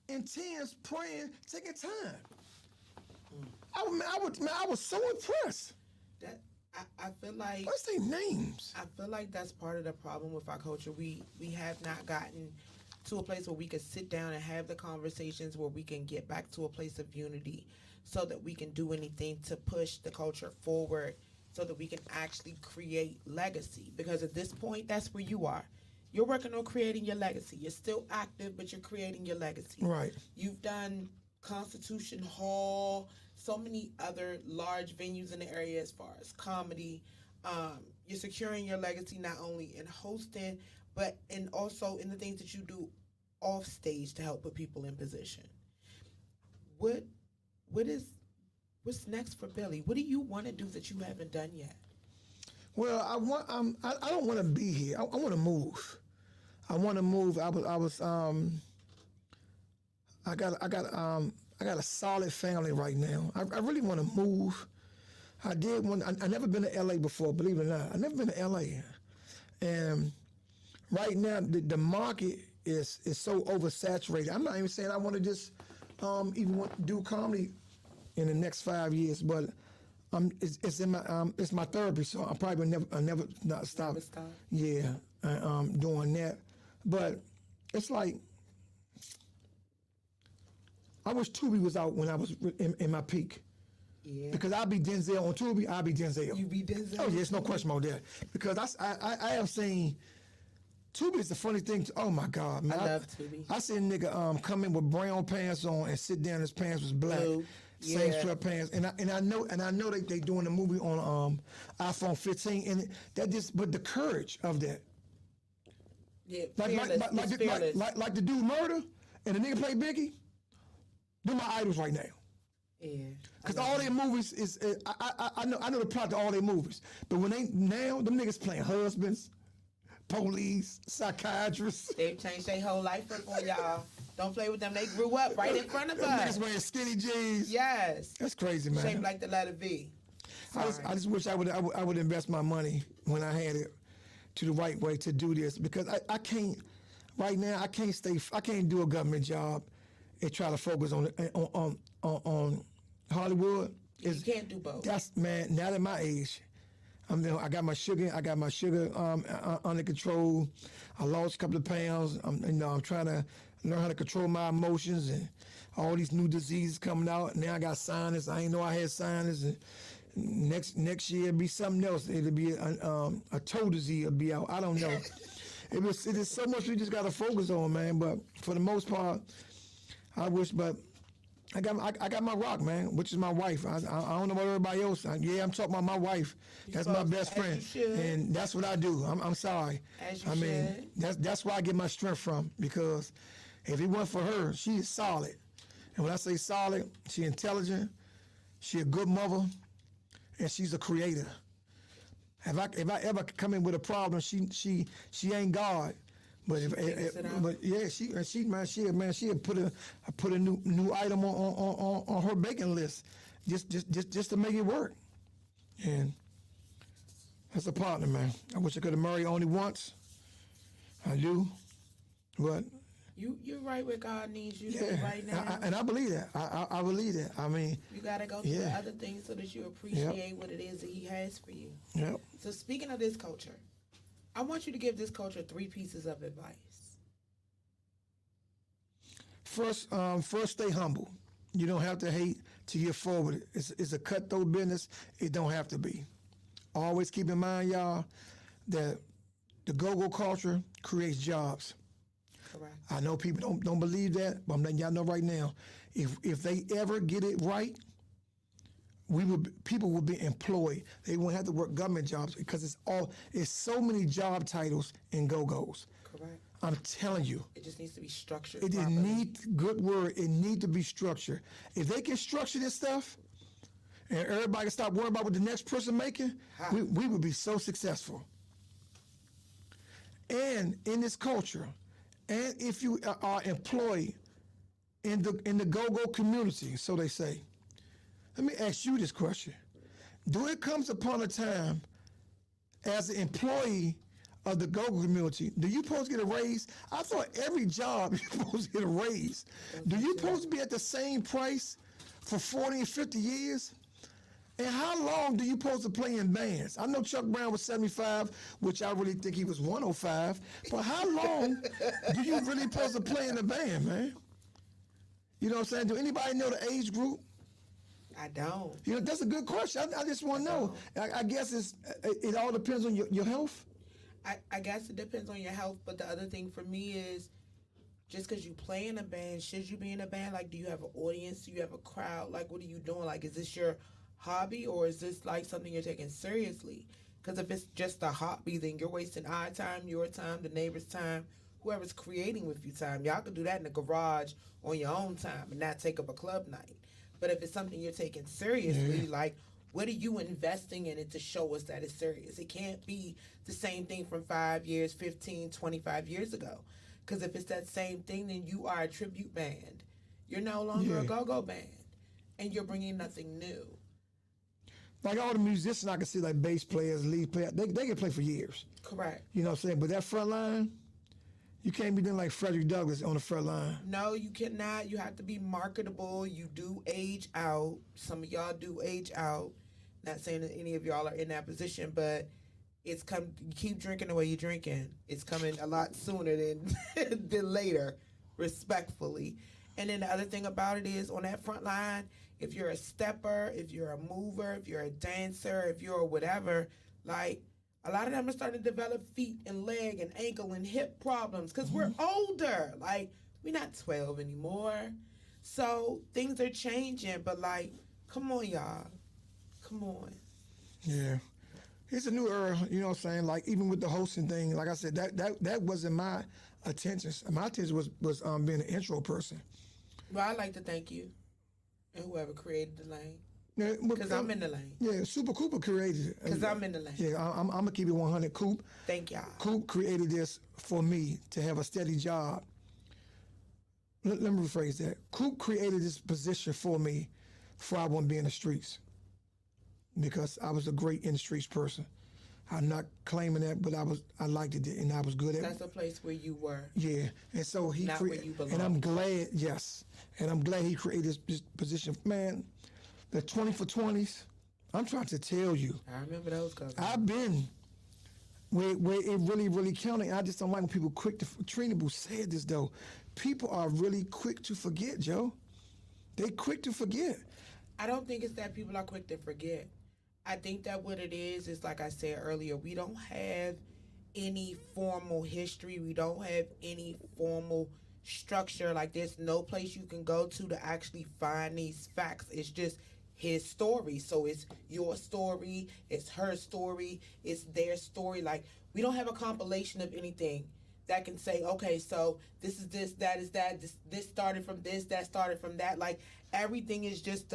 [SPEAKER 2] in tents, praying, taking time. I was so impressed.
[SPEAKER 1] That I feel like
[SPEAKER 2] What's their names?
[SPEAKER 1] I feel like that's part of the problem with our culture. We have not gotten to a place where we can sit down and have the conversations where we can get back to a place of unity so that we can do anything to push the culture forward so that we can actually create legacy. Because at this point, that's where you are. You're working on creating your legacy. You're still active, but you're creating your legacy.
[SPEAKER 2] Right.
[SPEAKER 1] You've done Constitution Hall, so many other large venues in the area as far as comedy. You're securing your legacy not only in hosting, but in also in the things that you do off stage to help put people in position. What's next for Billy? What do you want to do that you haven't done yet?
[SPEAKER 2] Well, I don't want to be here. I want to move. I want to move. I got a solid family right now. I really want to move. I never been to LA before, believe it or not. I never been to LA. And right now the market is so oversaturated. I'm not even saying I want to just even want to do comedy in the next 5 years, but it's in my it's my therapy, so I probably never not stop.
[SPEAKER 1] Never stop.
[SPEAKER 2] Yeah, doing that. But it's like I wish Tubi was out when I was in my peak.
[SPEAKER 1] Yeah.
[SPEAKER 2] Because I'll be Denzel on Tubi, I'll be Denzel.
[SPEAKER 1] You be Denzel?
[SPEAKER 2] Oh, yeah, there's no question about that. Because I have seen Tubi is the funny thing. Oh my God, man!
[SPEAKER 1] I love Tubi.
[SPEAKER 2] I seen a nigga come in with brown pants on and sit down. His pants was black,
[SPEAKER 1] Blue.
[SPEAKER 2] same
[SPEAKER 1] Yeah.
[SPEAKER 2] sweatpants. And I know they doing the movie on iPhone 15, and that just but the courage of that.
[SPEAKER 1] Yeah, fearless.
[SPEAKER 2] Like the dude Murder and the nigga play Biggie. They're my idols right now.
[SPEAKER 1] Yeah.
[SPEAKER 2] Cause all their movies is I know the plot to all their movies, but when them niggas playing husbands, police, psychiatrists.
[SPEAKER 1] They've changed their whole life up on y'all. Don't play with them. They grew up right in front of
[SPEAKER 2] Them
[SPEAKER 1] us.
[SPEAKER 2] niggas wearing skinny jeans.
[SPEAKER 1] Yes.
[SPEAKER 2] That's crazy, man.
[SPEAKER 1] Shaped like the letter V.
[SPEAKER 2] I just wish I would invest my money when I had it to the right way to do this, because I can't right now. I can't do a government job and try to focus on Hollywood.
[SPEAKER 1] You can't do both.
[SPEAKER 2] That's, man, not at my age. I got my sugar under control. I lost a couple of pounds. I'm trying to learn how to control my emotions, and all these new diseases coming out. Now I got sinus. I didn't know I had sinus. And next year it'll be something else. It'll be a toe disease will be out. I don't know. It is so much we just got to focus on, man. But for the most part, I wish, but I got my rock, man, which is my wife. I don't know about everybody else. I'm talking about my wife. That's my best friend, and that's what I do. I'm sorry.
[SPEAKER 1] As you should.
[SPEAKER 2] That's where I get my strength from, because if it weren't for her, she is solid. And when I say solid, she intelligent, she a good mother, and she's a creator. If I ever come in with a problem, she ain't God. But she'll put a new item on her baking list just to make it work. And that's a partner, man. I wish I could have married only once. I do, but
[SPEAKER 1] you're right where God needs you to be
[SPEAKER 2] yeah,
[SPEAKER 1] right now.
[SPEAKER 2] and I believe that. I believe that. I mean,
[SPEAKER 1] you gotta go through the other things so that you appreciate what it is that He has for you.
[SPEAKER 2] Yep.
[SPEAKER 1] So speaking of this culture, I want you to give this culture 3 pieces of advice.
[SPEAKER 2] First, stay humble. You don't have to hate to get forward. It's a cutthroat business. It don't have to be. Always keep in mind, y'all, that the go-go culture creates jobs.
[SPEAKER 1] Correct.
[SPEAKER 2] I know people don't believe that, but I'm letting y'all know right now. If they ever get it right, people will be employed. They won't have to work government jobs, because it's so many job titles in go-go's.
[SPEAKER 1] Correct.
[SPEAKER 2] I'm telling you.
[SPEAKER 1] It just needs to be structured.
[SPEAKER 2] It
[SPEAKER 1] properly.
[SPEAKER 2] need good word. It need to be structured. If they can structure this stuff, and everybody can stop worrying about what the next person making, we would be so successful. And in this culture, and if you are employed in the go-go community, so they say, let me ask you this question: do it comes upon a time as an employee of the go-go community, do you supposed to get a raise? I thought every job you're supposed to get a raise. Do you supposed to be at the same price for 40 and 50 years? And how long do you supposed to play in bands? I know Chuck Brown was 75, which I really think he was 105. But how long do you really supposed to play in a band, man? You know what I'm saying? Do anybody know the age group?
[SPEAKER 1] I don't.
[SPEAKER 2] You know, that's a good question. I just want to know. I guess it all depends on your health.
[SPEAKER 1] I guess it depends on your health, but the other thing for me is just because you play in a band, should you be in a band? Like, do you have an audience? Do you have a crowd? Like, what are you doing? Like, is this your hobby or is this like something you're taking seriously? Because if it's just a hobby, then you're wasting our time, your time, the neighbor's time, whoever's creating with you time. Y'all could do that in the garage on your own time and not take up a club night. But if it's something you're taking seriously, like, what are you investing in it to show us that it's serious? It can't be the same thing from 5 years, 15, 25 years ago. Because if it's that same thing, then you are a tribute band. You're no longer a go-go band. And you're bringing nothing new.
[SPEAKER 2] Like all the musicians I can see, like bass players, lead players, they can play for years.
[SPEAKER 1] Correct.
[SPEAKER 2] You know what I'm saying? But that front line, you can't be doing like Frederick Douglass on the front line.
[SPEAKER 1] No, you cannot. You have to be marketable. You do age out. Some of y'all do age out. Not saying that any of y'all are in that position, but it's come. You keep drinking the way you're drinking. It's coming a lot sooner than than later, respectfully. And then the other thing about it is on that front line, if you're a stepper, if you're a mover, if you're a dancer, if you're whatever, like a lot of them are starting to develop feet and leg and ankle and hip problems because we're older. Like, we're not 12 anymore. So things are changing, but like, come on, y'all. Come on.
[SPEAKER 2] Yeah. It's a new era, you know what I'm saying? Like, even with the hosting thing, like I said, that wasn't my attention. My attention was being an intro person.
[SPEAKER 1] Well, I'd like to thank you and whoever created the lane.
[SPEAKER 2] Because
[SPEAKER 1] I'm in the lane.
[SPEAKER 2] Yeah, Super Cooper created it.
[SPEAKER 1] Because I'm in the lane.
[SPEAKER 2] Yeah, I'm going to keep it 100. Coop.
[SPEAKER 1] Thank y'all.
[SPEAKER 2] Coop created this for me to have a steady job. Let me rephrase that. Coop created this position for me before I want to be in the streets. Because I was a great in the streets person. I'm not claiming that, but I liked it and I was good at it.
[SPEAKER 1] That's a place where you were.
[SPEAKER 2] Yeah, and so he
[SPEAKER 1] Not where you belong.
[SPEAKER 2] and I'm glad, yes, and I'm glad he created this position. Man, the 20 for 20s, I'm trying to tell you.
[SPEAKER 1] I remember those guys.
[SPEAKER 2] I've been where it really, really counted. I just don't like when people quick to, Trina Boo said this though, people are really quick to forget, Joe. They quick to forget.
[SPEAKER 1] I don't think it's that people are quick to forget. I think that what it is like I said earlier, we don't have any formal history. We don't have any formal structure. Like, there's no place you can go to actually find these facts. It's just his story. So it's your story, it's her story, it's their story. Like, we don't have a compilation of anything that can say, okay, so this is this, that is that, this started from this, that started from that. Like, everything is just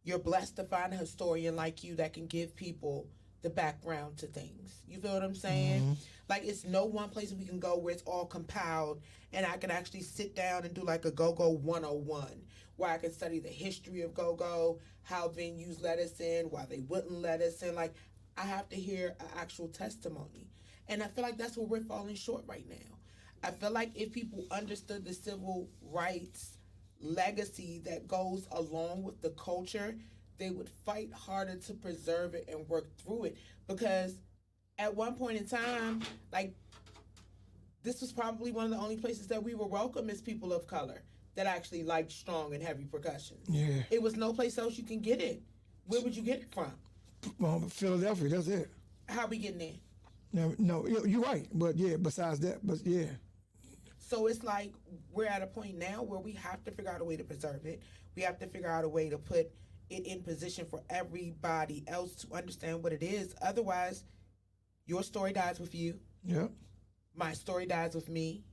[SPEAKER 1] you're blessed to find a historian like you that can give people the background to things. You feel what I'm saying? Mm-hmm. Like, it's no one place we can go where it's all compiled and I can actually sit down and do like a go-go 101 where I can study the history of go-go, how venues let us in, why they wouldn't let us in. Like, I have to hear an actual testimony. And I feel like that's where we're falling short right now. I feel like if people understood the civil rights legacy that goes along with the culture, they would fight harder to preserve it and work through it. Because at one point in time, like, this was probably one of the only places that we were welcome as people of color that actually liked strong and heavy percussion.
[SPEAKER 2] Yeah.
[SPEAKER 1] It was no place else you can get it. Where would you get it from?
[SPEAKER 2] Well, Philadelphia, that's it.
[SPEAKER 1] How are we getting there?
[SPEAKER 2] No, you're right. But yeah, besides that, but yeah.
[SPEAKER 1] So it's like we're at a point now where we have to figure out a way to preserve it. We have to figure out a way to put it in position for everybody else to understand what it is. Otherwise, your story dies with you.
[SPEAKER 2] Yeah.
[SPEAKER 1] My story dies with me.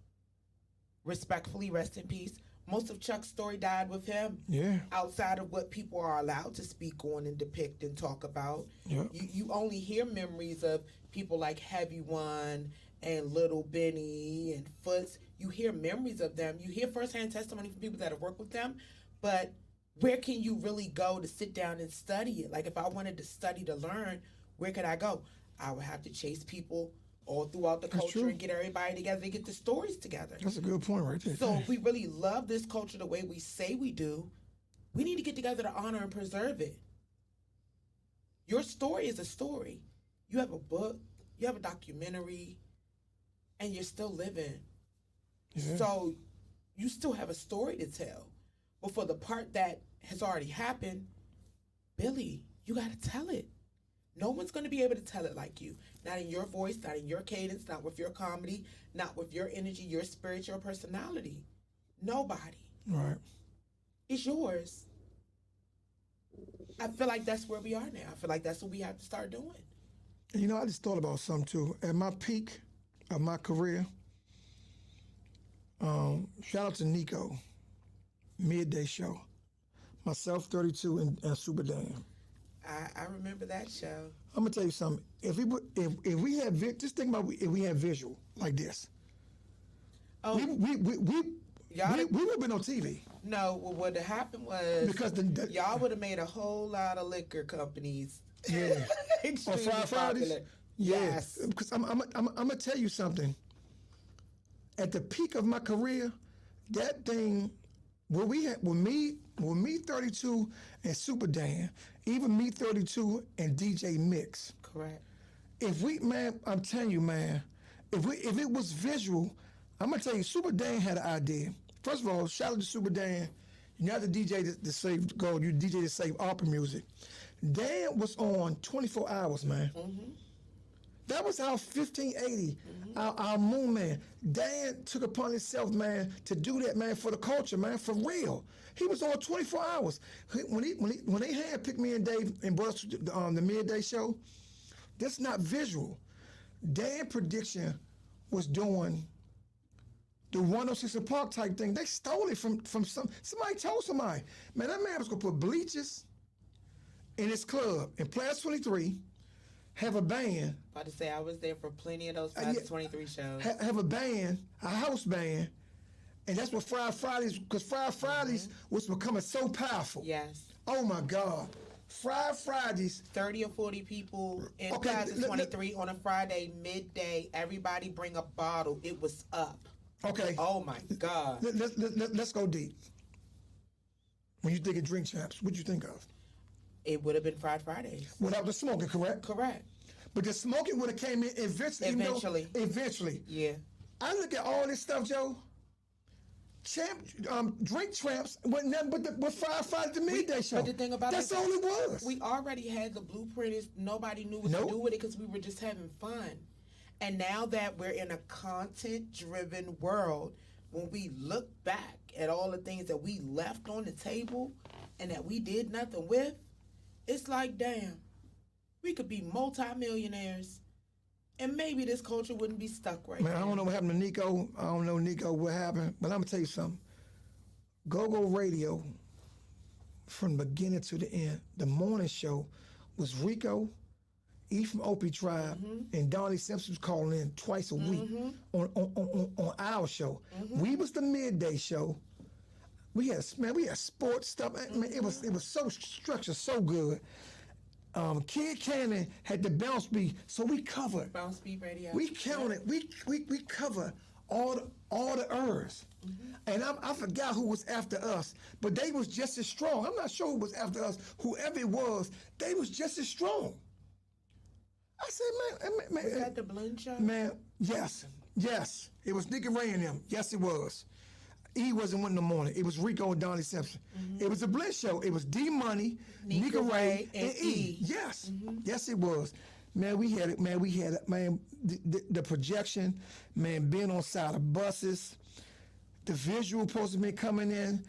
[SPEAKER 1] Respectfully, rest in peace. Most of Chuck's story died with him.
[SPEAKER 2] Yeah.
[SPEAKER 1] Outside of what people are allowed to speak on and depict and talk about.
[SPEAKER 2] Yeah.
[SPEAKER 1] You only hear memories of people like Heavy One and Little Benny and Foots. You hear memories of them. You hear firsthand testimony from people that have worked with them. But where can you really go to sit down and study it? Like if I wanted to study to learn, where could I go? I would have to chase people all throughout the culture and get everybody together to get the stories together.
[SPEAKER 2] That's a good point right there.
[SPEAKER 1] So if we really love this culture the way we say we do, we need to get together to honor and preserve it. Your story is a story. You have a book, you have a documentary, and you're still living.
[SPEAKER 2] Yeah.
[SPEAKER 1] So you still have a story to tell. But for the part that has already happened, Billy, you got to tell it. No one's going to be able to tell it like you. Not in your voice, not in your cadence, not with your comedy, not with your energy, your spirit, your personality. Nobody.
[SPEAKER 2] Right.
[SPEAKER 1] It's yours. I feel like that's where we are now. I feel like that's what we have to start doing.
[SPEAKER 2] You know, I just thought about something too. At my peak of my career, shout out to Nico, midday show. Myself, 32, and Super Dan.
[SPEAKER 1] I remember that show.
[SPEAKER 2] I'm gonna tell you something. If we had just think about if we had visual like this,
[SPEAKER 1] Oh,
[SPEAKER 2] we would have been on TV.
[SPEAKER 1] no, well, what happened was
[SPEAKER 2] Because
[SPEAKER 1] y'all would have made a whole lot of liquor companies.
[SPEAKER 2] Yeah.
[SPEAKER 1] Extremely
[SPEAKER 2] On Fridays.
[SPEAKER 1] popular.
[SPEAKER 2] Yeah.
[SPEAKER 1] Yes.
[SPEAKER 2] Because I'm gonna tell you something. At the peak of my career, that thing, with me 32 and Super Dan, even me 32 and DJ Mix.
[SPEAKER 1] Correct.
[SPEAKER 2] I'm telling you, man, if it was visual, I'm gonna tell you, Super Dan had an idea. First of all, shout out to Super Dan. You're not the DJ to save gold, you DJ to save opera music. Dan was on 24 hours, man. Mm-hmm. That was our 1580, our moon man. Dan took upon himself, man, to do that, man, for the culture, man, for real. He was on 24 hours. When they handpicked me and Dave and brought us to the midday show, that's not visual. Dan Prediction was doing the 106 in Park type thing. They stole it from somebody told somebody. Man, that man was gonna put bleachers in his club in Place 23, have a band.
[SPEAKER 1] About to say, I was there for plenty of those past 23 shows.
[SPEAKER 2] Have a band, a house band, and that's what Fridays, because Fridays was becoming so powerful.
[SPEAKER 1] Yes.
[SPEAKER 2] Oh my God. Fridays.
[SPEAKER 1] 30 or 40 people in Plaza 23 on a Friday, midday. Everybody bring a bottle. It was up.
[SPEAKER 2] Okay.
[SPEAKER 1] Oh my God.
[SPEAKER 2] Let's go deep. When you think of Drink Champs, what'd you think of?
[SPEAKER 1] It would have been Fried Fridays.
[SPEAKER 2] Without the smoking, correct?
[SPEAKER 1] Correct.
[SPEAKER 2] But the smoking would have came in eventually. Eventually.
[SPEAKER 1] Yeah.
[SPEAKER 2] I look at all this stuff, Joe. Drink Champs wasn't nothing but Friday the midday show.
[SPEAKER 1] But the thing about
[SPEAKER 2] that's all it was.
[SPEAKER 1] We already had the blueprint. Is nobody knew what to do with it because we were just having fun. And now that we're in a content-driven world, when we look back at all the things that we left on the table and that we did nothing with, it's like, damn, we could be multimillionaires and maybe this culture wouldn't be stuck right now.
[SPEAKER 2] Man, I don't know what happened to Nico. I don't know, Nico, what happened. But I'm going to tell you something. Go-Go Radio, from the beginning to the end, the morning show was Rico, E from Opie Tribe, and Donnie Simpson was calling in twice a week on our show. We was the midday show. We had sports stuff. Man, it was so structured, so good. Kid Cannon had the bounce beat, so we covered.
[SPEAKER 1] Bounce beat radio.
[SPEAKER 2] We counted. We covered all the Earths. And I forgot who was after us, but they was just as strong. I'm not sure who was after us. Whoever it was, they was just as strong. I said, man.
[SPEAKER 1] Was that the Blend Show?
[SPEAKER 2] Man, yes. It was Nick and Ray and them. Yes, it was. E wasn't one in the morning. It was Rico and Donnie Simpson. It was a Blend Show. It was D Money, Nika Ray, and E. Yes. Yes, it was. Man, we had it. Man, the projection, man, being on side of buses, the visual supposed to be coming in.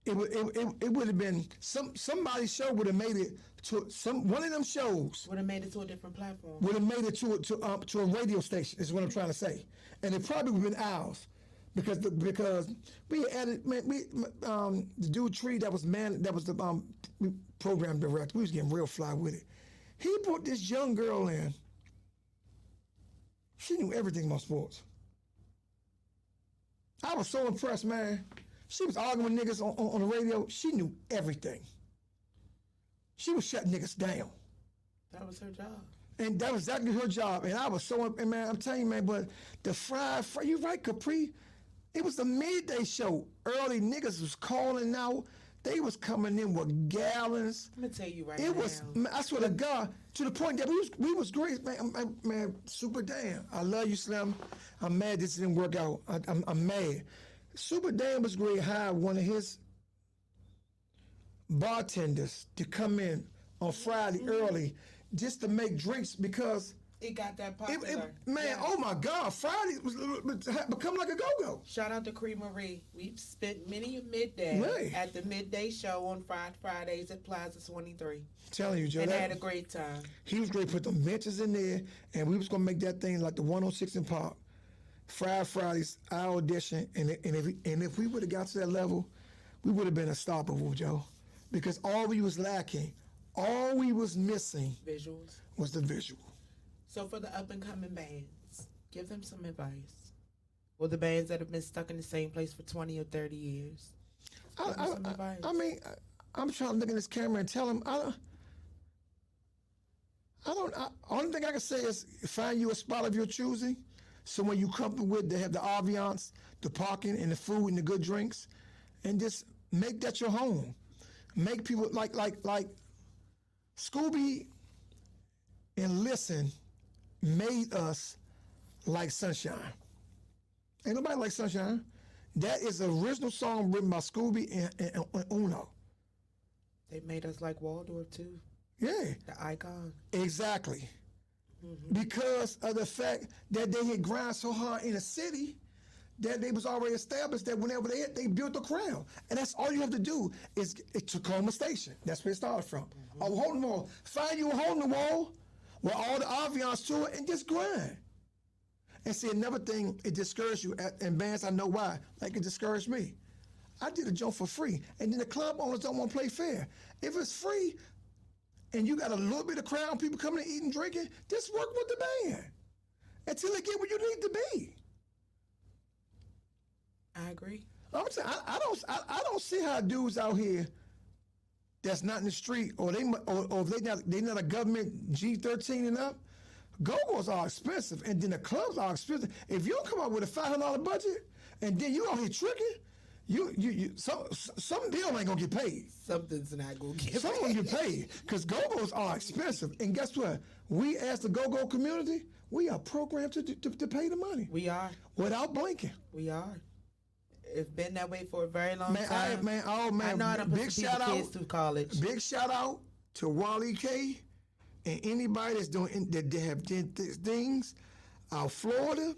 [SPEAKER 2] it would have been somebody's show would have made it to one of them shows
[SPEAKER 1] would have made it to a different platform.
[SPEAKER 2] Would have made it to a radio station. Is what I'm trying to say, and it probably would have been ours. Because we added the dude Tree that was the program director. We was getting real fly with it. He put this young girl in. She knew everything about sports. I was so impressed, man. She was arguing with niggas on the radio. She knew everything. She was shutting niggas down.
[SPEAKER 1] That was her job.
[SPEAKER 2] And that was exactly her job. And I was so, and man, I'm telling you, man, but the fried, you're right, Kapri. It was the midday show. Early niggas was calling out. They was coming in with gallons.
[SPEAKER 1] I'm gonna tell you right
[SPEAKER 2] now. It was, I swear to God, to the point that we was great, man, super damn. I love you, Slim. I'm mad this didn't work out. I'm mad. Super damn was great. Hired one of his bartenders to come in on Friday early just to make drinks because
[SPEAKER 1] it got that popular.
[SPEAKER 2] Oh my God, Friday was become like a go-go.
[SPEAKER 1] Shout out to Cree Marie. We've spent many a midday at the midday show on Fridays at Plaza 23.
[SPEAKER 2] Telling you, Joe.
[SPEAKER 1] And had a great time.
[SPEAKER 2] He was great. Put them benches in there, and we was gonna make that thing like the 106 in Park. Fridays, our audition, and if we would have got to that level, we would have been unstoppable, Joe. Because all we was lacking, all we was missing,
[SPEAKER 1] visuals,
[SPEAKER 2] was the visual.
[SPEAKER 1] So for the up-and-coming bands, give them some advice. Or the bands that have been stuck in the same place for 20 or 30 years. Some advice.
[SPEAKER 2] I mean, I'm trying to look at this camera and tell them, only thing I can say is find you a spot of your choosing. So when you come with, they have the ambiance, the parking, and the food and the good drinks, and just make that your home. Make people like Scooby and Listen made us like Sunshine. Ain't nobody like Sunshine. That is the original song written by Scooby and Uno.
[SPEAKER 1] They made us like Waldorf too.
[SPEAKER 2] Yeah.
[SPEAKER 1] The icon.
[SPEAKER 2] Exactly. Mm-hmm. Because of the fact that they had grind so hard in the city that they was already established that whenever they built the crown. And that's all you have to do is Tacoma Station. That's where it started from. Mm-hmm. A hole in the wall. Find you a hole in the wall with all the ambiance to it and just grind. And see, another thing, it discouraged you, and bands, I know why, like it discouraged me. I did a joint for free, and then the club owners don't want to play fair. If it's free, and you got a little bit of crowd, people coming and eating, drinking, just work with the band until they get where you need to be.
[SPEAKER 1] I agree.
[SPEAKER 2] I'm saying, I don't see how dudes out here that's not in the street, or if they not a government G13 and up, go-go's are expensive, and then the clubs are expensive. If you don't come up with a $500 budget, and then you out here tricking, some bill ain't gonna get paid.
[SPEAKER 1] Something's not gonna get paid.
[SPEAKER 2] Someone get paid, because go-go's are expensive. And guess what? We, as the go-go community, we are programmed to pay the money.
[SPEAKER 1] We are.
[SPEAKER 2] Without blinking.
[SPEAKER 1] We are. It's been that way for a very long time.
[SPEAKER 2] I know I done put kids
[SPEAKER 1] through college.
[SPEAKER 2] Big shout out to Wally K and anybody that's doing that they have did things out Florida.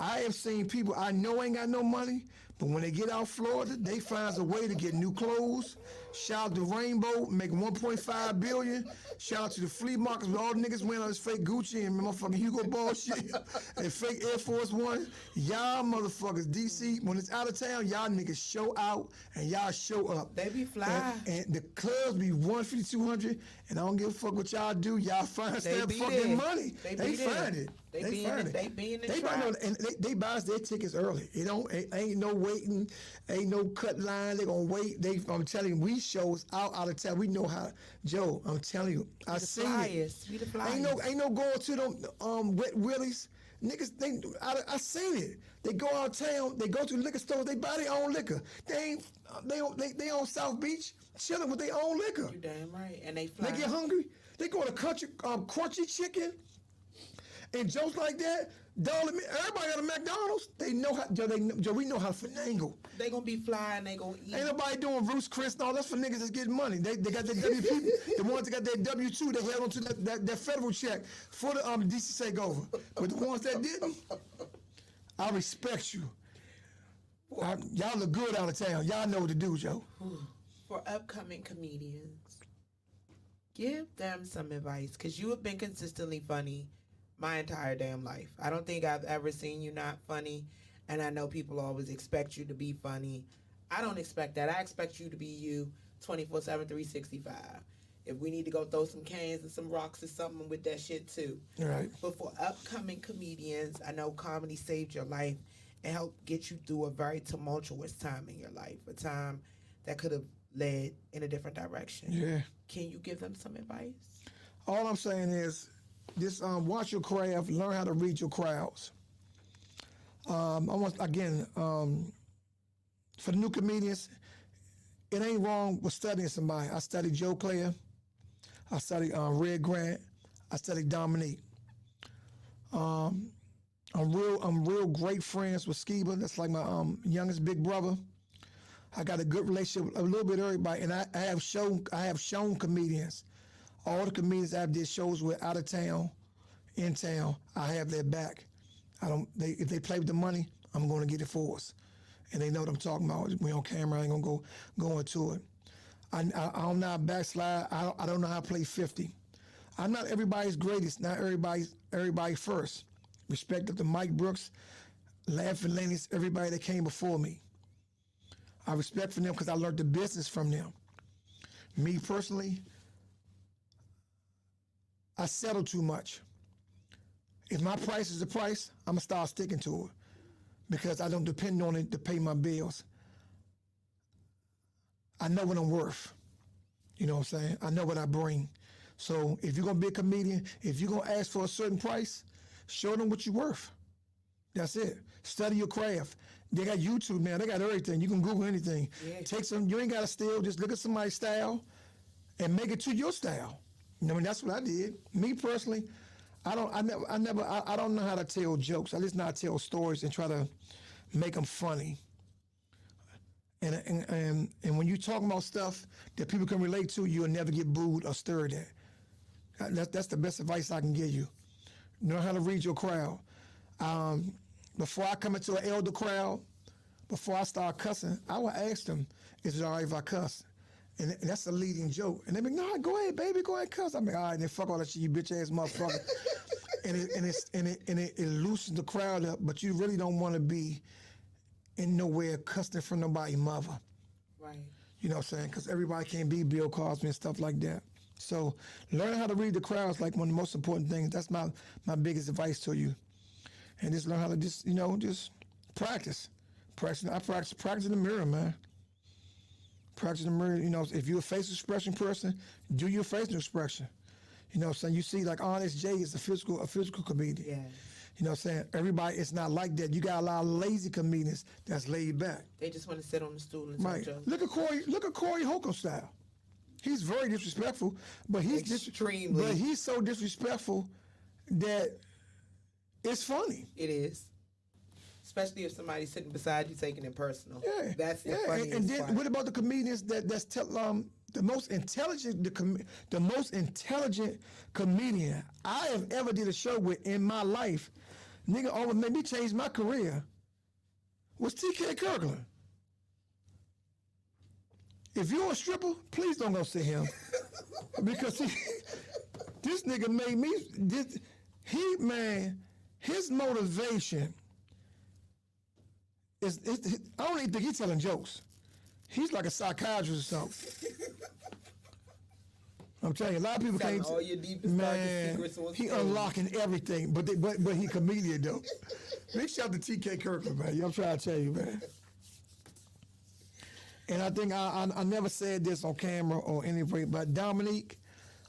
[SPEAKER 2] I have seen people I know ain't got no money, but when they get out Florida, they find a way to get new clothes. Shout out to Rainbow, making $1.5 billion. Shout out to the flea markets with all the niggas wearing all this fake Gucci and motherfucking Hugo Boss shit and fake Air Force One. Y'all motherfuckers, DC, when it's out of town, y'all niggas show out and y'all show up.
[SPEAKER 1] They be fly.
[SPEAKER 2] And the clubs be 150, 200, and I don't give a fuck what y'all do. Y'all find that fucking money. They find it. They find it.
[SPEAKER 1] They be in the
[SPEAKER 2] trap. And they buy us their tickets early. Ain't no waiting, ain't no cut line. They gonna wait. I'm telling you, we shows out of town. We know how. Joe, I'm telling you, I seen it.
[SPEAKER 1] We the flyers.
[SPEAKER 2] Ain't no going to them wet willies. Niggas, I seen it. They go out of town. They go to liquor stores. They buy their own liquor. They on South Beach chilling with their own liquor.
[SPEAKER 1] You damn right. And they fly.
[SPEAKER 2] They get hungry. They go to crunchy chicken. And jokes like that, everybody got a McDonald's. They know how. Joe, we know how to finagle.
[SPEAKER 1] They gonna be flying. They gonna eat.
[SPEAKER 2] Ain't nobody doing Roost Chris. No, that's for niggas that's getting money. They got their WP. The ones that got their W-2, they held on to that federal check for the DC takeover. But the ones that didn't, I respect you. Y'all look good out of town. Y'all know what to do, Joe.
[SPEAKER 1] For upcoming comedians, give them some advice because you have been consistently funny my entire damn life. I don't think I've ever seen you not funny, and I know people always expect you to be funny. I don't expect that. I expect you to be you 24/7, 365. If we need to go throw some cans and some rocks or something with that shit too.
[SPEAKER 2] Right.
[SPEAKER 1] But for upcoming comedians, I know comedy saved your life and helped get you through a very tumultuous time in your life, a time that could have led in a different direction.
[SPEAKER 2] Yeah.
[SPEAKER 1] Can you give them some advice?
[SPEAKER 2] All I'm saying is, just watch your craft, learn how to read your crowds. I want again for the new comedians, it ain't wrong with studying somebody. I studied Joe Claire, I studied Red Grant, I studied Dominique. I'm real great friends with Skiba. That's like my youngest big brother. I got a good relationship with a little bit of everybody, and I have shown comedians. All the comedians I've did shows with out of town, in town, I have their back. If they play with the money, I'm going to get it for us, and they know what I'm talking about. We on camera, I ain't gonna go into it. I don't know how to backslide. I don't know how to play 50. I'm not everybody's greatest, not everybody first. Respect up to Mike Brooks, Laughing Laney's, everybody that came before me. I respect for them because I learned the business from them. Me personally, I settle too much. If my price is the price, I'm gonna start sticking to it because I don't depend on it to pay my bills. I know what I'm worth. You know what I'm saying? I know what I bring. So if you're gonna be a comedian, if you're gonna ask for a certain price, show them what you're worth. That's it. Study your craft. They got YouTube, man. They got everything. You can Google anything.
[SPEAKER 1] Yeah.
[SPEAKER 2] Take some. You ain't gotta steal. Just look at somebody's style and make it to your style. You know, that's what I did. Me personally, I don't know how to tell jokes. I just know how to tell stories and try to make them funny. And when you talk about stuff that people can relate to, you'll never get booed or stirred at. That's the best advice I can give you. Know how to read your crowd. Before I come into an elder crowd, before I start cussing, I will ask them, is it all right if I cuss? And that's a leading joke. And they be, no, go ahead, baby, go ahead, cuss. I'm like, all right, then fuck all that shit, you bitch ass motherfucker. and it loosens the crowd up, but you really don't want to be in nowhere cussing from nobody's mother.
[SPEAKER 1] Right.
[SPEAKER 2] You know what I'm saying? Because everybody can't be Bill Cosby and stuff like that. So learning how to read the crowd is like one of the most important things. That's my biggest advice to you. And just learn how to just practice. I practice in the mirror, man. Practice in the mirror. You know, if you're a facial expression person, do your facial expression. You know what I'm saying? You see, like Honest Jay is a physical comedian.
[SPEAKER 1] Yeah.
[SPEAKER 2] You know what I'm saying? Everybody, it's not like that. You got a lot of lazy comedians that's laid back.
[SPEAKER 1] They just want to sit on the stool and
[SPEAKER 2] Right.
[SPEAKER 1] talk.
[SPEAKER 2] Look at Corey Holcomb style. He's very disrespectful, but
[SPEAKER 1] Extremely.
[SPEAKER 2] But he's so disrespectful that it's funny.
[SPEAKER 1] It is. Especially if somebody's sitting beside you taking it personal.
[SPEAKER 2] Yeah.
[SPEAKER 1] That's the funniest
[SPEAKER 2] And then
[SPEAKER 1] part.
[SPEAKER 2] what about the comedians the most intelligent comedian I have ever did a show with in my life, nigga almost made me change my career, was TK Kirkland. If you're a stripper, please don't go see him. Because this nigga made me, his motivation is, I don't even think he's telling jokes. He's like a psychiatrist or something. I'm telling you, a lot of people
[SPEAKER 1] Telling
[SPEAKER 2] can't.
[SPEAKER 1] all your deepest, darkest secrets on
[SPEAKER 2] he
[SPEAKER 1] stage.
[SPEAKER 2] unlocking everything, but he comedian though. Big shout out to TK Kirkland, man. I'm trying to tell you, man. And I think I never said this on camera or anywhere, but Dominique,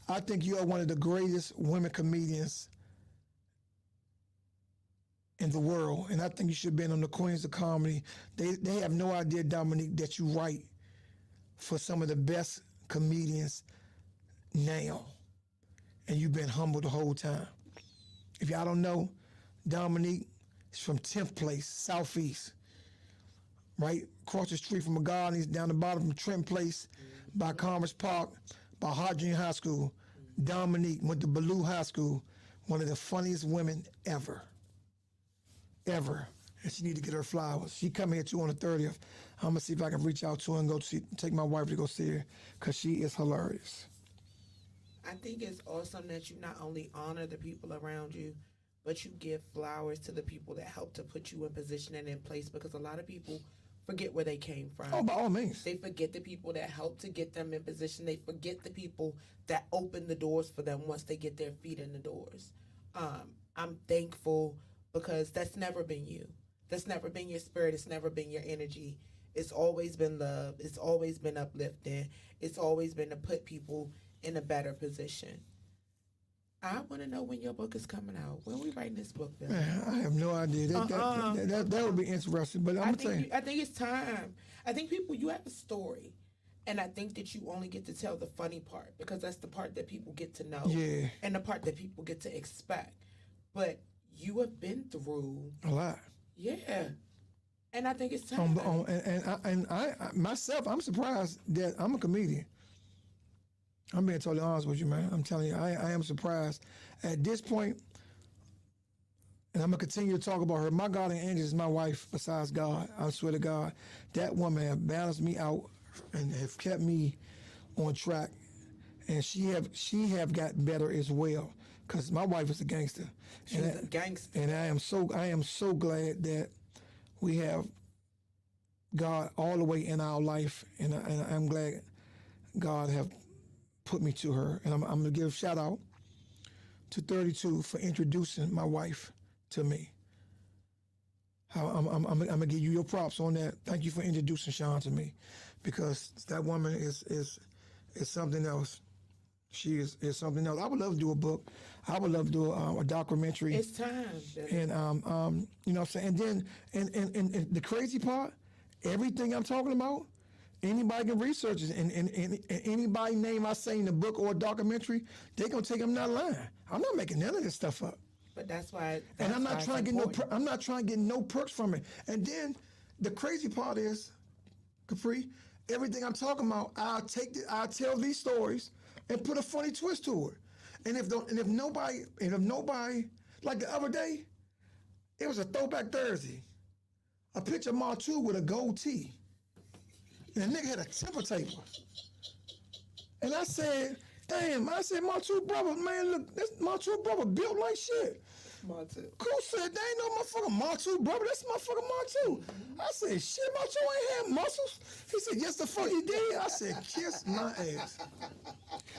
[SPEAKER 2] I think you are one of the greatest women comedians in the world, and I think you should have been on the Queens of Comedy. They have no idea, Dominique, that you write for some of the best comedians now, and you've been humble the whole time. If y'all don't know, Dominique is from 10th Place, Southeast, right across the street from McGarney's, down the bottom from Trent Place, by Commerce Park, by Hart Junior High School. Dominique went to Ballou High School, one of the funniest women ever. and she need to get her flowers. She coming here too on the 30th. I'm gonna see if I can reach out to her and take my wife to go see her, because she is hilarious.
[SPEAKER 1] I think it's awesome that you not only honor the people around you, but you give flowers to the people that help to put you in position and in place, because a lot of people forget where they came from.
[SPEAKER 2] Oh, by all means.
[SPEAKER 1] They forget the people that helped to get them in position. They forget the people that open the doors for them once they get their feet in the doors. I'm thankful because that's never been you. That's never been your spirit. It's never been your energy. It's always been love. It's always been uplifting. It's always been to put people in a better position. I want to know when your book is coming out. When are we writing this book, Bill?
[SPEAKER 2] Man, I have no idea. That would be interesting. But I'm saying,
[SPEAKER 1] I think it's time. I think you have a story. And I think that you only get to tell the funny part, because that's the part that people get to know.
[SPEAKER 2] Yeah.
[SPEAKER 1] And the part that people get to expect. But you have been through
[SPEAKER 2] a lot.
[SPEAKER 1] Yeah. And I think it's time.
[SPEAKER 2] I myself, I'm surprised that I'm a comedian. I'm being totally honest with you, man. I'm telling you, I am surprised. At this point, and I'm going to continue to talk about her. My guardian angel is my wife, besides God. I swear to God. That woman have balanced me out and have kept me on track. And she have got better as well, because my wife is a gangster.
[SPEAKER 1] She's a gangster.
[SPEAKER 2] And I am so glad that we have God all the way in our life, and I'm glad God have put me to her. And I'm going to give a shout out to 32 for introducing my wife to me. I'm going to give you your props on that. Thank you for introducing Sean to me, because that woman is something else. She is something else. I would love to do a book. I would love to do a documentary.
[SPEAKER 1] It's time.
[SPEAKER 2] And you know what I'm saying? And the crazy part, everything I'm talking about, anybody can research it, and anybody name I say in the book or a documentary, they gonna take them not lying. I'm not making none of this stuff up.
[SPEAKER 1] But that's why.
[SPEAKER 2] And I'm not trying to get I'm not trying to get no perks from it. And then the crazy part is, Kapri, everything I'm talking about, I'll tell these stories and put a funny twist to it. And if nobody, like the other day, it was a throwback Thursday. A picture of Martu with a gold tee. And the nigga had a temper table. And I said, damn, Martu brother, man, look, this Martu brother built like shit.
[SPEAKER 1] Martu.
[SPEAKER 2] Cool said, they ain't no motherfucking Martu, brother. That's motherfucking Martu. I said, shit, Martu ain't have muscles. He said, yes, the fuck he did. I said, kiss my ass.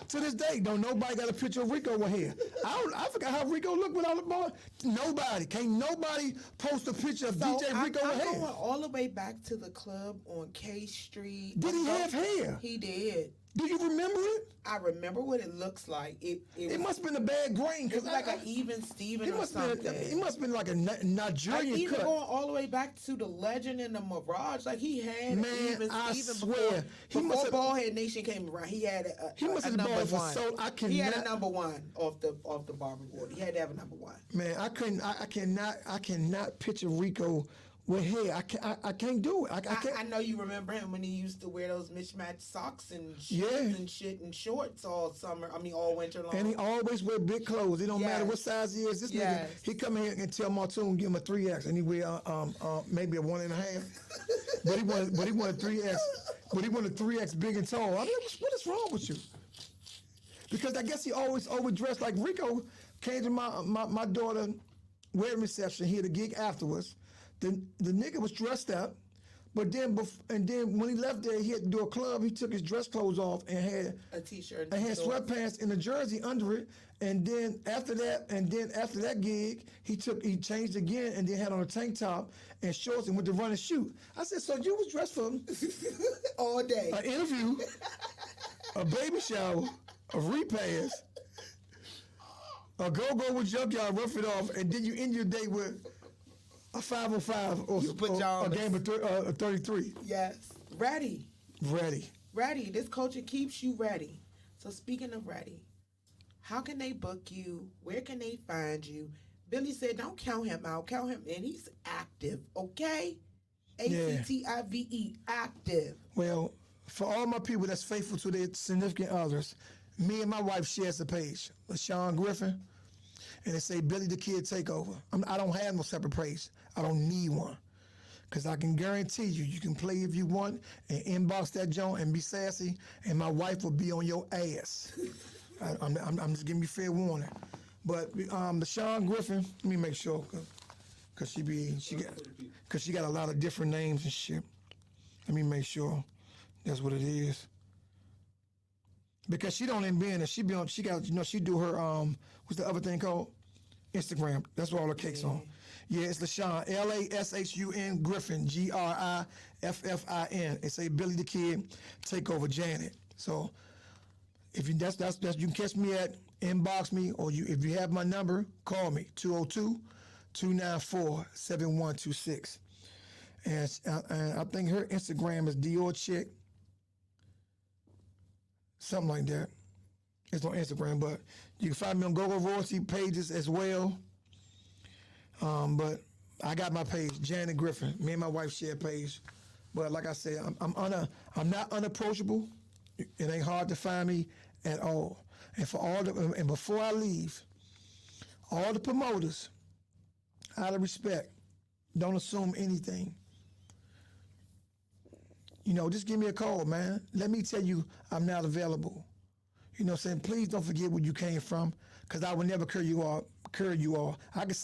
[SPEAKER 2] To this day, don't nobody got a picture of Rico with hair. I forgot how Rico looked without the ball. Nobody. Can't nobody post a picture of DJ Rico with hair.
[SPEAKER 1] I'm going all the way back to the club on K Street.
[SPEAKER 2] Did he have hair?
[SPEAKER 1] He did.
[SPEAKER 2] Do you remember it?
[SPEAKER 1] I remember what it looks like.
[SPEAKER 2] It must have been a bad grain.
[SPEAKER 1] It was like an even Steven or something.
[SPEAKER 2] It must have been like a Nigerian
[SPEAKER 1] like even
[SPEAKER 2] cut.
[SPEAKER 1] going all the way back to the Legend and the Mirage, like he had even
[SPEAKER 2] I
[SPEAKER 1] Steven
[SPEAKER 2] swear.
[SPEAKER 1] before Ballhead Nation came around. He had
[SPEAKER 2] he must have
[SPEAKER 1] number
[SPEAKER 2] been for
[SPEAKER 1] one.
[SPEAKER 2] so I cannot.
[SPEAKER 1] He had a number one off the Barber board. He had to have a number one.
[SPEAKER 2] Man, I cannot picture Rico with hair. I can't do it. I can't.
[SPEAKER 1] I know you remember him when he used to wear those mismatched socks and shoes and shit and shorts all summer. I mean, all winter long.
[SPEAKER 2] And he always wear big clothes. It don't matter what size he is. This nigga, he come here and tell Martoon give him a 3X, and he wear maybe a 1.5. but he wanted 3X. But he wanted 3X big and tall. I mean, what is wrong with you? Because I guess he always overdressed. Like Rico came to my daughter wedding reception. He had a gig afterwards. The nigga was dressed up, but then when he left there, he had to do a club. He took his dress clothes off and had
[SPEAKER 1] a t-shirt
[SPEAKER 2] and had sweatpants and a jersey under it. And then after that gig, he changed again and then had on a tank top and shorts and went to run and shoot. I said, so you was dressed for
[SPEAKER 1] all day,
[SPEAKER 2] an interview, a baby shower, a repast, a go with Junkyard, rough it off, and then you end your day with a 505 or a game of 33.
[SPEAKER 1] Yes. Ready. This culture keeps you ready. So speaking of ready, how can they book you? Where can they find you? Billy said don't count him out. Count him in. He's active, okay? ACTIVE, active.
[SPEAKER 2] Well, for all my people that's faithful to their significant others, me and my wife shares a page with Sean Griffin. and it say Billy the Kid Takeover. I don't have no separate page. I don't need one. Because I can guarantee you, you can play if you want and inbox that joint and be sassy, and my wife will be on your ass. I'm just giving you fair warning. But the Sean Griffin, let me make sure, cause she got a lot of different names and shit. Let me make sure that's what it is. Because she don't even be in it. She got, she do her what's the other thing called? Instagram. That's what all the cakes on. Yeah, it's LaShawn, LASHUN Griffin, GRIFFIN. It say Billy the Kid Takeover Janet. So if you that's you can catch me at inbox me, or if you have my number, call me 202-294-7126. And I think her Instagram is Dior Chick, something like that. It's on Instagram, but you can find me on GoGo Royalty pages as well. But I got my page, Janet Griffin. Me and my wife share a page. But like I said, I'm not unapproachable. It ain't hard to find me at all. And before I leave, all the promoters, out of respect, don't assume anything. Just give me a call, man. Let me tell you I'm not available. You know what I'm saying? Please don't forget where you came from, because I will never curry you all.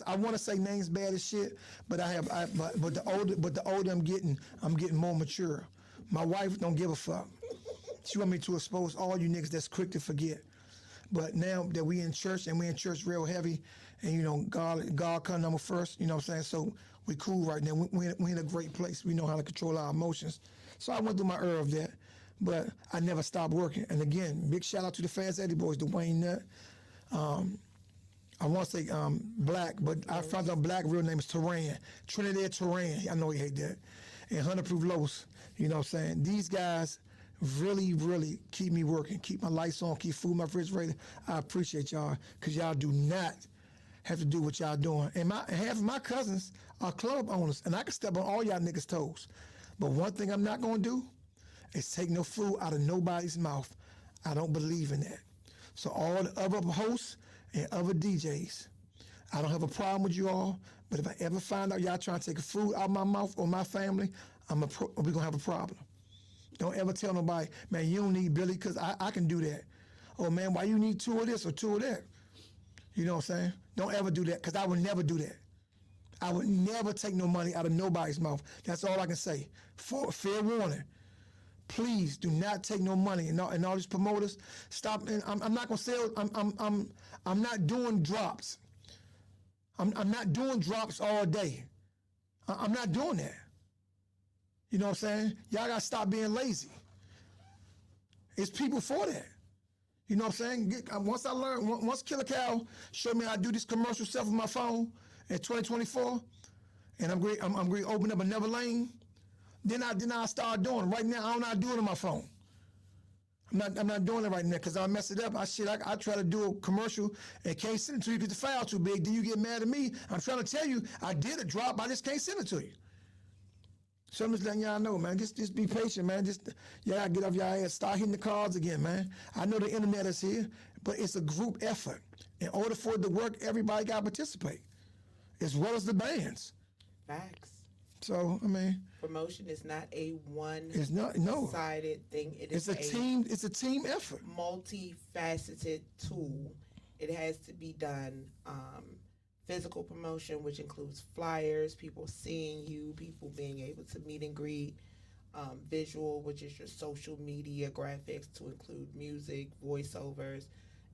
[SPEAKER 2] I want to say names bad as shit, but but the older I'm getting more mature. My wife don't give a fuck. She want me to expose all you niggas that's quick to forget. But now that we in church, and we in church real heavy, and God come number first, you know what I'm saying? So we cool right now. We in a great place. We know how to control our emotions. So I went through my of that, but I never stopped working. And again, big shout out to the Fast Eddie boys, Dwayne Nutt. I want to say Black, but I found out Black real name is Teran. Trinidad Teran. I know he hate that. And 100 Proof Los, you know what I'm saying? These guys really, really keep me working, keep my lights on, keep food in my refrigerator. I appreciate y'all, because y'all do not have to do what y'all doing. And half of my cousins are club owners, and I can step on all y'all niggas' toes. But one thing I'm not going to do is take no food out of nobody's mouth. I don't believe in that. So all the other hosts and other DJs, I don't have a problem with you all, but if I ever find out y'all trying to take food out of my mouth or my family, we're going to have a problem. Don't ever tell nobody, man, you don't need Billy, because I can do that. Oh, man, why you need 2 of this or 2 of that? You know what I'm saying? Don't ever do that, because I would never do that. I would never take no money out of nobody's mouth. That's all I can say. Fair warning. Please do not take no money. And all these promoters, stop. And I'm not gonna sell. I'm not doing drops. I'm not doing drops all day. I'm not doing that. You know what I'm saying? Y'all gotta stop being lazy. It's people for that. You know what I'm saying? Once Killer Cow showed me how to do this commercial stuff with my phone in 2024, and I'm going to open up another lane, then I start doing it. Right now, I don't know how to do it on my phone. I'm not doing it right now, because I mess it up. I try to do a commercial and can't send it to you because the file too big. Then you get mad at me. I'm trying to tell you I did a drop. I just can't send it to you. So I'm just letting y'all know, man. Just be patient, man. Y'all get off y'all ass, start hitting the cards again, man. I know the internet is here, but it's a group effort. In order for it to work, everybody got to participate, as well as the bands.
[SPEAKER 1] Facts.
[SPEAKER 2] So, I mean,
[SPEAKER 1] promotion is not a
[SPEAKER 2] one-sided
[SPEAKER 1] thing.
[SPEAKER 2] It's a team. It's a team effort.
[SPEAKER 1] Multifaceted tool. It has to be done. Physical promotion, which includes flyers, people seeing you, people being able to meet and greet. Visual, which is your social media graphics to include music, voiceovers,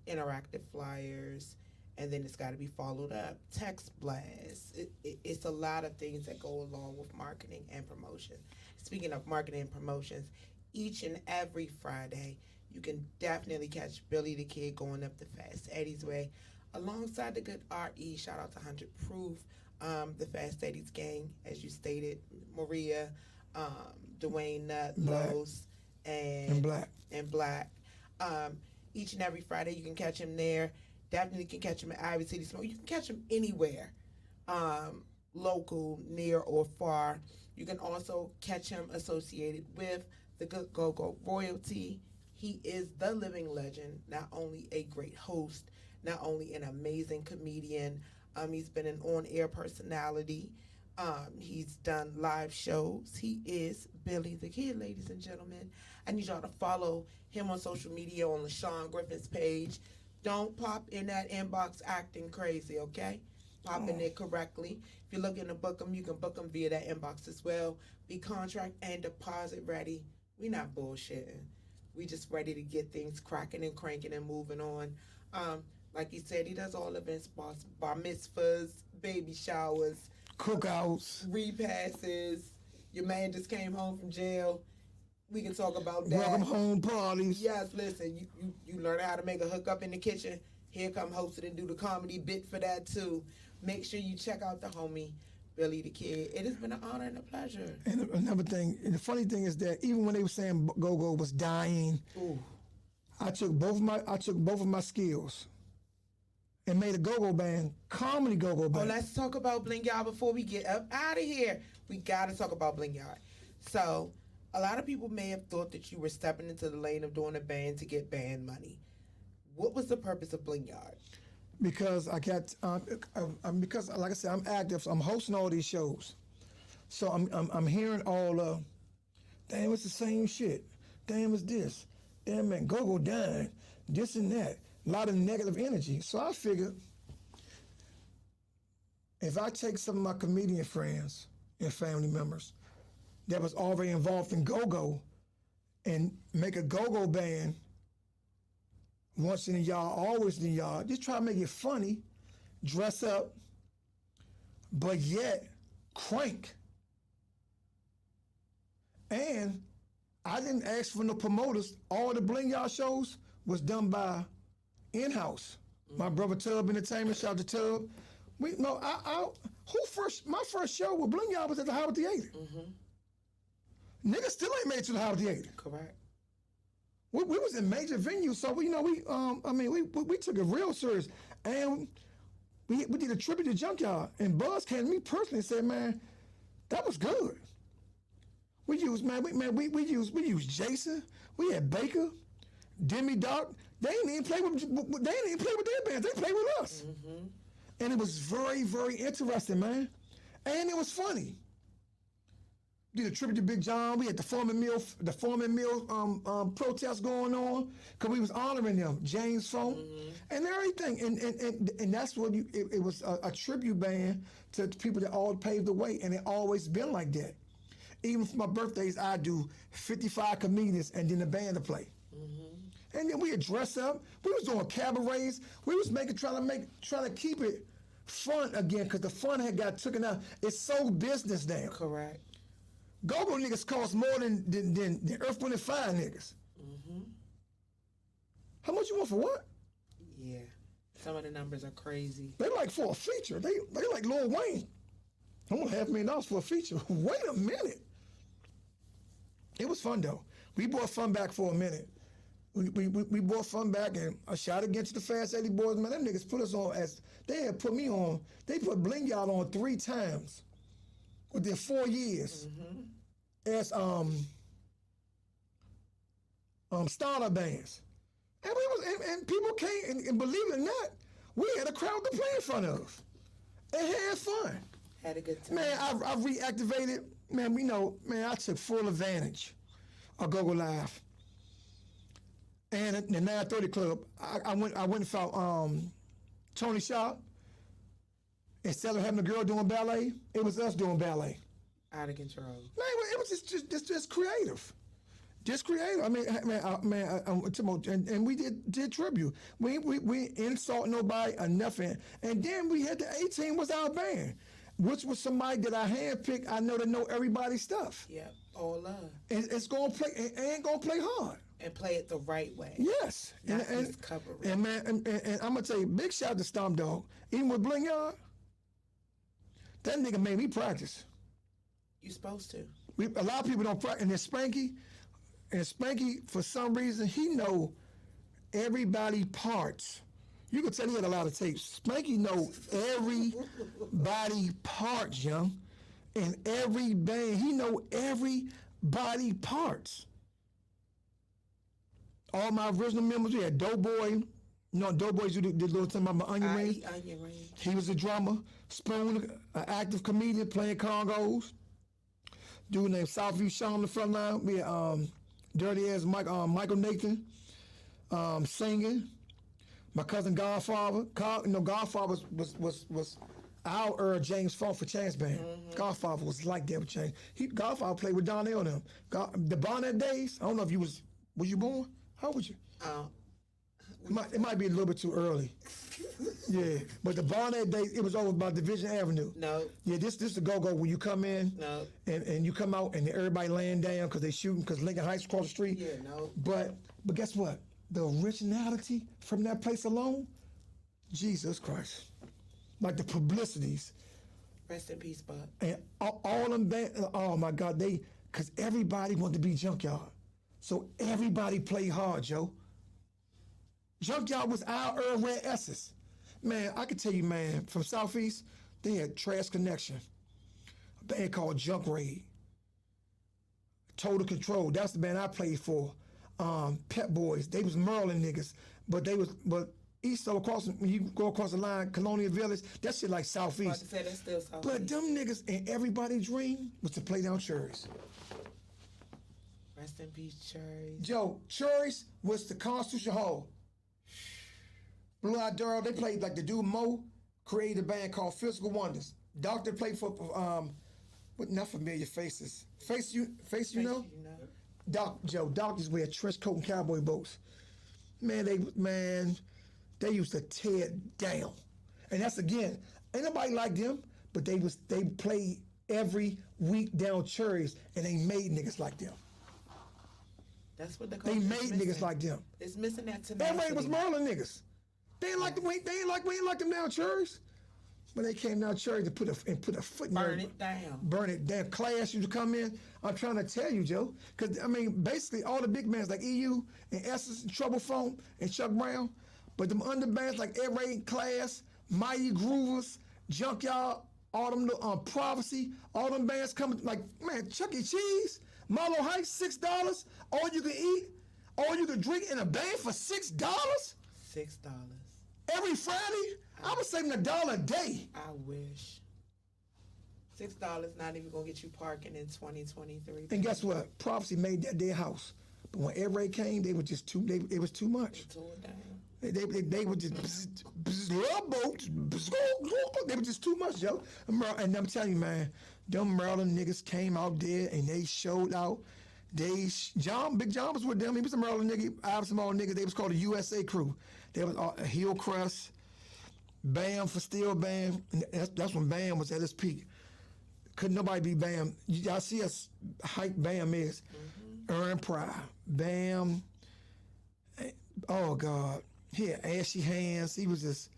[SPEAKER 1] interactive flyers, and then it's got to be followed up. Text blasts. It's a lot of things that go along with marketing and promotion. Speaking of marketing and promotions, each and every Friday, you can definitely catch Billy the Kid going up the Fast Eddie's way, alongside the good RE. Shout out to 100 Proof, the Fast Eddie's gang, as you stated, Maria, Dwayne Nutt, Los, and Black. Each and every Friday, you can catch him there. Definitely can catch him at Ivy City Smoke. You can catch him anywhere, local, near, or far. You can also catch him associated with the Good Go-Go Royalty. He is the living legend, not only a great host, not only an amazing comedian, he's been an on-air personality. He's done live shows. He is Billy the Kid, ladies and gentlemen. I need y'all to follow him on social media on LaShawn Griffin's page. Don't pop in that inbox acting crazy, okay? Pop in it correctly. If you're looking to book them, you can book them via that inbox as well. Be contract and deposit ready. We not bullshitting. We just ready to get things cracking and cranking and moving on. Like he said, he does all events, bar mitzvahs, baby showers,
[SPEAKER 2] Cookouts,
[SPEAKER 1] repasses. Your man just came home from jail. We can talk about that.
[SPEAKER 2] welcome home parties.
[SPEAKER 1] Yes, listen, you learn how to make a hookup in the kitchen. Here come host it and do the comedy bit for that too. Make sure you check out the homie, Billy the Kid. It has been an honor and a pleasure.
[SPEAKER 2] And another thing, and the funny thing is that even when they were saying Go-Go was dying,
[SPEAKER 1] Ooh.
[SPEAKER 2] I took both of my skills and made a go-go band, comedy go-go band.
[SPEAKER 1] Oh, let's talk about Bling Yard before we get up out of here. We got to talk about Bling Yard. So, a lot of people may have thought that you were stepping into the lane of doing a band to get band money. What was the purpose of Bling Yard?
[SPEAKER 2] Because I got, because like I said, I'm active. So I'm hosting all these shows, so I'm hearing all, damn, it's the same shit. Damn, it's this. Damn, man, go down, this and that. A lot of negative energy. So I figured, if I take some of my comedian friends and family members that was already involved in go-go and make a go-go band once in a yard, always in the yard, just try to make it funny, dress up, but yet crank. And I didn't ask for no promoters. All the Bling Yard shows was done by in-house. My brother Tub Entertainment, shout out to Tub. My first show with Bling Yard was at the Howard Theater. Niggas still ain't made it to the Howard Theater.
[SPEAKER 1] Correct.
[SPEAKER 2] We was in major venues, so we took it real serious, and we did a tribute to Junkyard. And Buzz came to me personally and said, "Man, that was good." We used Jason. We had Baker, Demi Doc. They didn't even play with their bands. They played with us, and it was very, very interesting, man, and it was funny. Did a tribute to Big John. We had the Foreman Mill protest going on because we was honoring them, James Funk, and everything. And that's what it was a tribute band to people that all paved the way, and it always been like that. Even for my birthdays, I do 55 comedians and then the band to play. And then we would dress up. We was doing cabarets. We was trying to keep it fun again because the fun had got taken out. It's so business now.
[SPEAKER 1] Correct.
[SPEAKER 2] Go-go niggas cost more than Earth, Wind & Fire niggas. How much you want for what?
[SPEAKER 1] Yeah. Some of the numbers are crazy.
[SPEAKER 2] They like for a feature. They like Lil Wayne. I want $500,000 for a feature. Wait a minute. It was fun though. We brought fun back for a minute. We brought fun back, and a shout against the Fast 80 boys, man. Them niggas put us on they had put me on. They put Bling Yard on 3 times within 4 years as starter bands. And people came, and believe it or not, we had a crowd to play in front of. And had fun.
[SPEAKER 1] Had a good time.
[SPEAKER 2] Man, I reactivated. Man, I took full advantage of Go-Go Live. And at the 930 Club, I went and found Tony Sharp. Instead of having a girl doing ballet, it was us doing ballet.
[SPEAKER 1] Out of control.
[SPEAKER 2] Man, it was just creative. Just creative. I mean, and we did tribute. We didn't insult nobody or nothing. And then we had the 18 was our band, which was somebody that I handpicked. I know to know everybody's stuff.
[SPEAKER 1] Yep, all love.
[SPEAKER 2] And it's gonna play. It ain't gonna play hard.
[SPEAKER 1] And play it the right way.
[SPEAKER 2] Yes.
[SPEAKER 1] Not just cover it.
[SPEAKER 2] And man, and I'm gonna tell you, big shout out to Stomp Dog. Even with Bling Yard, that nigga made me practice.
[SPEAKER 1] You supposed to.
[SPEAKER 2] A lot of people don't practice. And then Spanky, for some reason, he know everybody parts. You can tell he had a lot of tapes. Spanky know everybody parts, young. In every band, he know everybody parts. All my original members, we had Doughboy, You know, Doughboys did a little thing about my onion
[SPEAKER 1] I
[SPEAKER 2] rings.
[SPEAKER 1] eat onion rings.
[SPEAKER 2] He was a drummer. Spoon, an active comedian playing congos. Dude named Southview Sean on the front line. We had dirty ass Michael Nathan singing. My cousin Godfather. Godfather was our James Funk for Chance Band.
[SPEAKER 1] Mm-hmm.
[SPEAKER 2] Godfather was like that with Chance. Godfather played with Donnell and them. The Bonnet days. I don't know if you was you born? How old was you? It might be a little bit too early. Yeah, but the Bonnet days, it was over by Division Avenue.
[SPEAKER 1] No.
[SPEAKER 2] Yeah, this is the go-go when you come in.
[SPEAKER 1] No.
[SPEAKER 2] And you come out and everybody laying down because they shooting because Lincoln Heights across the street.
[SPEAKER 1] Yeah, no.
[SPEAKER 2] But guess what? The originality from that place alone, Jesus Christ. Like the publicities.
[SPEAKER 1] Rest in peace, Bob.
[SPEAKER 2] And all them oh my God, because everybody wanted to be Junkyard. So everybody played hard, Joe. Junkyard was our Earl Red Essex. Man, I can tell you, man, from Southeast, they had Trash Connection, a band called Junk Raid, Total Control. That's the band I played for. Pep Boys, they was Maryland niggas, but east of across, when you go across the line, Colonial Village, that shit like Southeast.
[SPEAKER 1] I was about to say that's still Southeast.
[SPEAKER 2] But them niggas and everybody's dream was to play down Cherries.
[SPEAKER 1] Rest in peace, Cherries.
[SPEAKER 2] Joe, Cherries was the Constitution Hall. Blue Eyed Durrell, they played like the dude Mo created a band called Physical Wonders. Doctor played for what not familiar faces. Face you know?
[SPEAKER 1] You know?
[SPEAKER 2] Doctors wear trench coat and cowboy boots. Man, they used to tear it down. And that's again, ain't nobody like them, but they played every week down Cherries and they made niggas like them.
[SPEAKER 1] That's what
[SPEAKER 2] They made niggas like them.
[SPEAKER 1] It's missing that tenacity.
[SPEAKER 2] Everybody was Maryland niggas. They ain't like them. We ain't like them down Cherries. When they came down Cherries to put a foot in
[SPEAKER 1] Burn it down.
[SPEAKER 2] Burn it down. Class used to come in. I'm trying to tell you, Joe, because I mean, basically all the big bands like EU and Essence and Trouble Phone and Chuck Brown, but them under bands like Air Raid, Class, Mighty Groovers, Junkyard, all them Prophecy, all them bands coming like man, Chuck E. Cheese, Marlow Heights, $6, all you can eat, all you can drink in a band for $6.
[SPEAKER 1] $6.
[SPEAKER 2] Every Friday, I was saving $1 a day.
[SPEAKER 1] I wish. $6 not even gonna get you parking in 2023.
[SPEAKER 2] And guess what? Prophecy made that their house. But when Air Raid came, they were just too. It was too much.
[SPEAKER 1] They tore it down.
[SPEAKER 2] They were just love boats. They were just too much, Joe. And I'm telling you, man, them Maryland niggas came out there and they showed out. Big John was with them. He was a Maryland nigga, out of small nigga. They was called the USA Crew. They was Hillcrest, Bam for Steel Bam. And that's when Bam was at its peak. Couldn't nobody be Bam. Y'all see us hype Bam is. Earn Pride, Bam. Oh God, he had ashy hands. He was just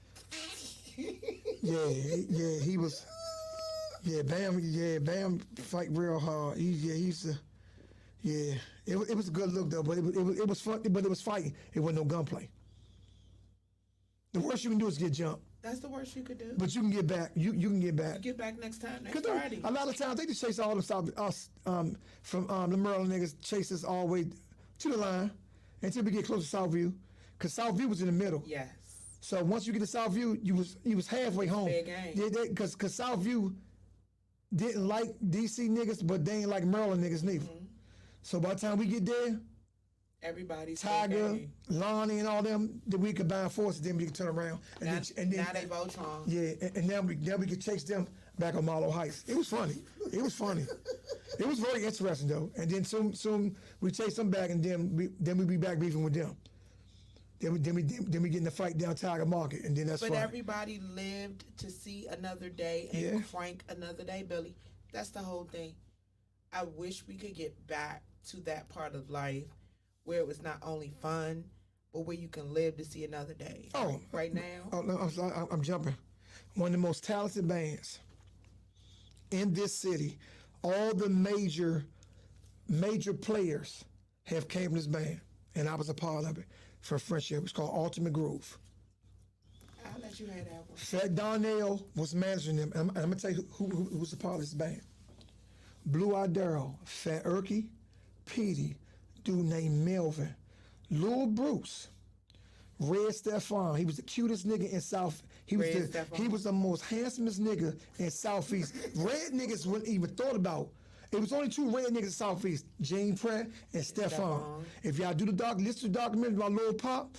[SPEAKER 2] he was Bam fight real hard. It was a good look though, but it was fun. But it was fighting. It wasn't no gunplay. The worst you can do is get jumped.
[SPEAKER 1] That's the worst you could do.
[SPEAKER 2] But you can get back. You can get back.
[SPEAKER 1] Get back next time, next Friday.
[SPEAKER 2] A lot of times they just chase all us from the Maryland niggas chase us all the way to the line until we get close to Southview, because Southview was in the middle.
[SPEAKER 1] Yes.
[SPEAKER 2] So once you get to Southview, you was halfway home.
[SPEAKER 1] Fair game.
[SPEAKER 2] Yeah, because Southview didn't like DC niggas, but they ain't like Maryland niggas neither. So by the time we get there,
[SPEAKER 1] everybody's
[SPEAKER 2] Tiger, Lonnie, and all them, then we combine forces. Then we can turn around and then
[SPEAKER 1] now they Voltron.
[SPEAKER 2] Yeah, and now we could chase them back on Marlow Heights. It was funny. It was very interesting though. And then soon we chase them back, and then we be back beefing with them. Then we get in the fight down Tiger Market, and then that's fine.
[SPEAKER 1] But everybody lived to see another day and crank another day, Billy. That's the whole thing. I wish we could get back to that part of life where it was not only fun, but where you can live to see another day.
[SPEAKER 2] Oh,
[SPEAKER 1] right now.
[SPEAKER 2] Oh, no, I'm sorry, I'm jumping. One of the most talented bands in this city. All the major players have came from this band, and I was a part of it for friendship. It was called Ultimate Groove.
[SPEAKER 1] I'll let you have that one.
[SPEAKER 2] Fat Donnell was managing them. And I'm gonna tell you who was a part of this band. Blue Eyed Darrell, Fat Erky, Petey, dude named Melvin, Lil Bruce, Red Stefan. He was the cutest nigga in South. He was the most handsomest nigga in Southeast. Red niggas wouldn't even thought about. It was only two red niggas in Southeast, Gene Pratt and Stefan. If y'all do listen to the documentary about Lil Pop,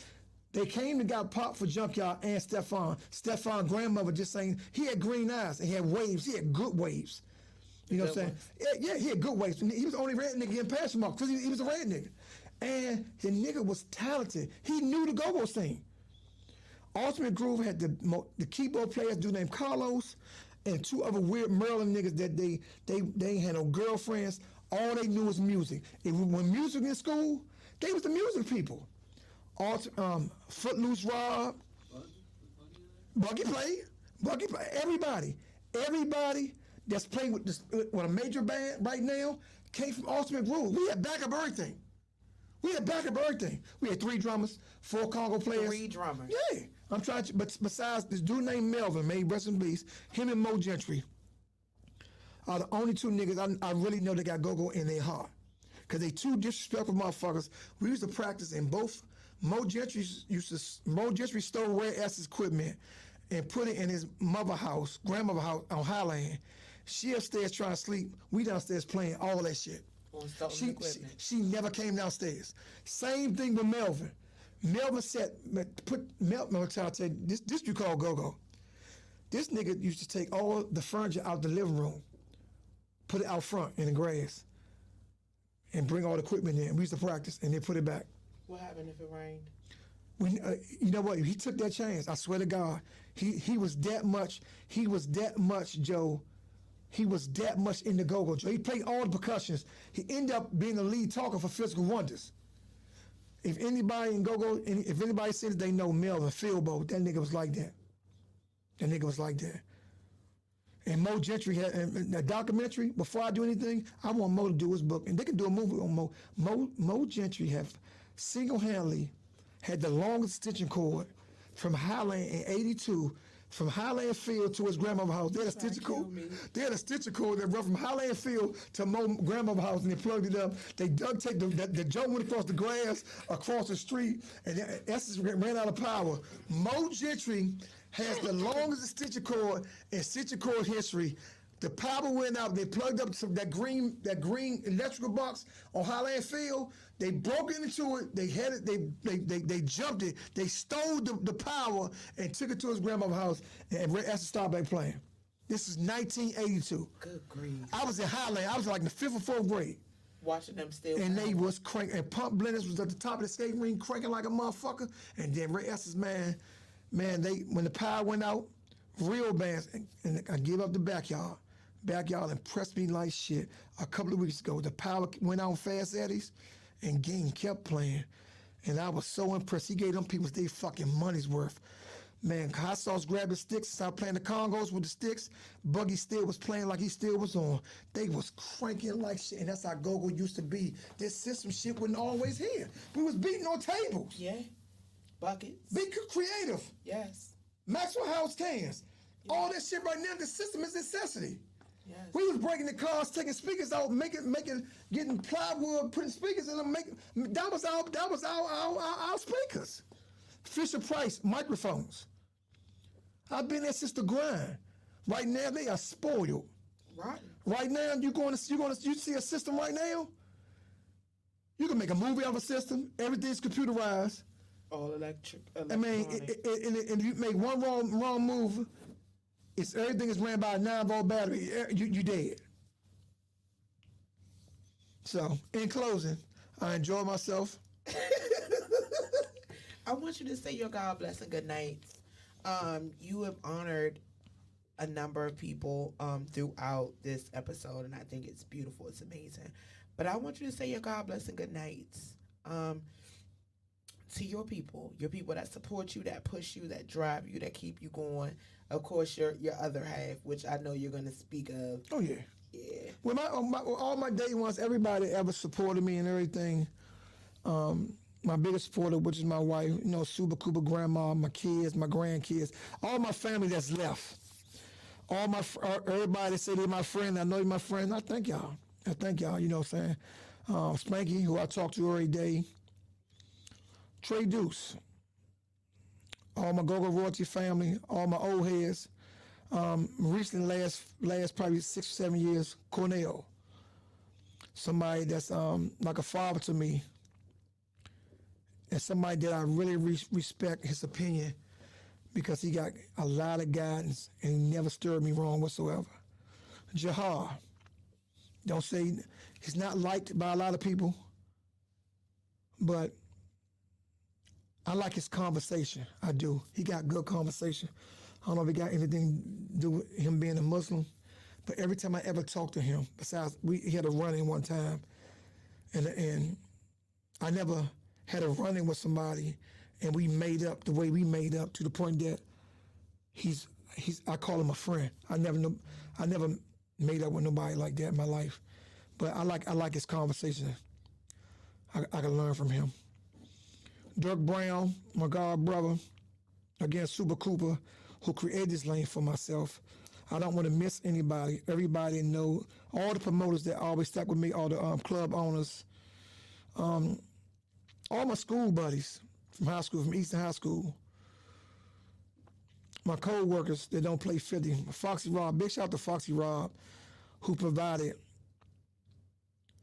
[SPEAKER 2] they came and got Pop for Junkyard and Stefan. Stefan's grandmother just saying he had green eyes and he had waves. He had good waves. You know what I'm saying? Yeah, he had good waves. He was the only red nigga in Passion Mark because he was a red nigga. And the nigga was talented. He knew the go-go scene. Ultimate Groove had the keyboard players dude named Carlos and two other weird Maryland niggas that they ain't had no girlfriends. All they knew was music. When music in school, they was the music people. Footloose Rob, Buggy played. Everybody that's playing with a major band right now came from Ultimate Groove. We had backup everything. We had 3 drummers, 4 Congo players.
[SPEAKER 1] 3 drummers.
[SPEAKER 2] Yeah. I'm trying to, but besides this dude named Melvin, may he rest in peace, him and Mo Gentry are the only 2 niggas I really know that got go-go in their heart. Because they 2 disrespectful motherfuckers. We used to practice in both. Mo Gentry stole Red S's equipment and put it in his grandmother house on Highland. She upstairs trying to sleep. We downstairs playing all that shit. She never came downstairs. Same thing with Melvin. Melvin said, this you call go-go. This nigga used to take all the furniture out the living room, put it out front in the grass, and bring all the equipment in. We used to practice and then put it back.
[SPEAKER 1] What happened if it rained?
[SPEAKER 2] You know what? He took that chance. I swear to God. He was that much, Joe. He was that much in the go-go, Joe. He played all the percussions. He ended up being the lead talker for Physical Wonders. If anybody in go-go, if anybody says they know Melvin Philbo, that nigga was like that. And Mo Gentry had a documentary. Before I do anything, I want Mo to do his book, and they can do a movie on Mo. Mo Gentry have single-handedly had the longest extension cord from Highland in '82. From Highland Field to his grandmother's house. They had a stitcher cord that run from Highland Field to Mo's grandmother's house, and they plugged it up. They duct taped the Joe went across the grass, across the street, and Essex ran out of power. Mo Gentry has the longest stitcher cord in stitcher cord history. The power went out. They plugged up that green electrical box on Highland Field. They broke into it. They had it. They jumped it. They stole the power and took it to his grandmother's house. And Esther started back playing. This is 1982.
[SPEAKER 1] Good grief.
[SPEAKER 2] I was in Highland. I was like in the 5th or 4th grade.
[SPEAKER 1] Watching them still.
[SPEAKER 2] And they was cranking. And Pump Blenders was at the top of the skating rink cranking like a motherfucker. And then Ray Esther's man, when the power went out, real bands, and I give up the backyard. Backyard impressed me like shit. A couple of weeks ago, the power went out on Fast Eddie's, and Game kept playing. And I was so impressed. He gave them people their fucking money's worth. Man, Hot Sauce grabbed the sticks, started playing the congos with the sticks. Buggy still was playing like he still was on. They was cranking like shit, and that's how go-go used to be. This system shit wasn't always here. We was beating on tables.
[SPEAKER 1] Yeah. Buckets.
[SPEAKER 2] Be creative.
[SPEAKER 1] Yes.
[SPEAKER 2] Maxwell House cans. Yeah. All that shit right now, the system is necessity.
[SPEAKER 1] Yes.
[SPEAKER 2] We was breaking the cars, taking speakers out, getting plywood, putting speakers in them. That was our speakers. Fisher Price microphones. I've been there since the grind. Right now they are spoiled. Right now you see a system right now. You can make a movie out of a system. Everything's computerized.
[SPEAKER 1] All electric.
[SPEAKER 2] I mean, and you make one wrong move. Everything is ran by a 9-volt battery. You dead. So, in closing, I enjoy myself.
[SPEAKER 1] I want you to say your God bless and good nights. You have honored a number of people throughout this episode, and I think it's beautiful. It's amazing. But I want you to say your God bless and good nights to your people that support you, that push you, that drive you, that keep you going. Of course, your other half, which I know you're going to speak of.
[SPEAKER 2] Oh, yeah.
[SPEAKER 1] Yeah.
[SPEAKER 2] Well, all my day ones, everybody ever supported me and everything. My biggest supporter, which is my wife, Super Cooper grandma, my kids, my grandkids, all my family that's left. Everybody that say they're my friend, I know you're my friend. I thank y'all, you know what I'm saying? Spanky, who I talk to every day. Trey Deuce, all my Go-Go Royalty family, all my old heads. Recently, last probably 6 or 7 years, Cornell. Somebody that's like a father to me, and somebody that I really respect his opinion because he got a lot of guidance and he never stirred me wrong whatsoever. Jahar, don't say he's not liked by a lot of people, but I like his conversation. I do. He got good conversation. I don't know if it got anything to do with him being a Muslim, but every time I ever talked to him, besides he had a run-in one time, and I never had a run-in with somebody, and we made up the way we made up to the point that he's I call him a friend. I never made up with nobody like that in my life, but I like his conversation. I can learn from him. Dirk Brown, my god brother, again Super Cooper, who created this lane for myself. I don't want to miss anybody. Everybody know, all the promoters that always stuck with me, all the club owners, all my school buddies from high school, from Eastern High School, my co-workers that don't play 50, Foxy Rob, big shout out to Foxy Rob, who provided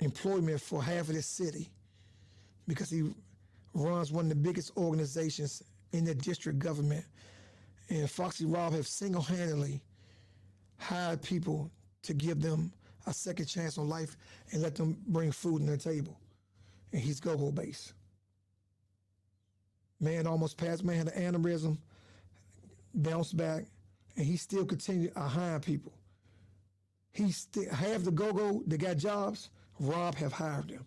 [SPEAKER 2] employment for half of this city because he runs one of the biggest organizations in the district government. And Foxy Rob have single-handedly hired people to give them a second chance on life and let them bring food on their table. And he's go-go based. Man almost passed, man had an aneurysm, bounced back, and he still continued to hire people. He still half the go-go that got jobs, Rob have hired them.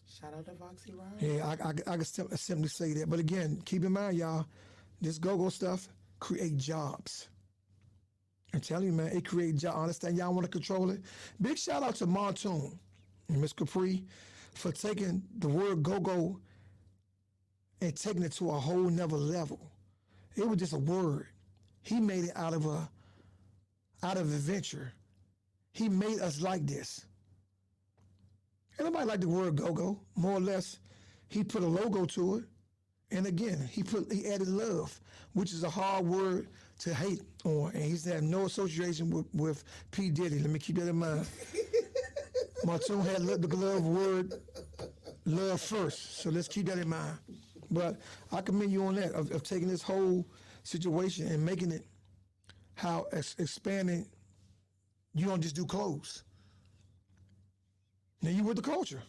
[SPEAKER 1] Shout out to Foxy Rob.
[SPEAKER 2] Yeah, I can simply say that. But again, keep in mind, y'all, this go-go stuff create jobs. I'm telling you, man, it creates jobs. I understand y'all want to control it. Big shout out to Montoon and Miss Kapri for taking the word go-go and taking it to a whole nother level. It was just a word. He made it out of adventure. He made us like this. Everybody like the word go-go, more or less. He put a logo to it. And again, he added love, which is a hard word to hate on. And he's had no association with P. Diddy. Let me keep that in mind. Montoon had the glove word love first. So let's keep that in mind. But I commend you on that, of taking this whole situation and making it how expanding. You don't just do clothes. Now you with the culture.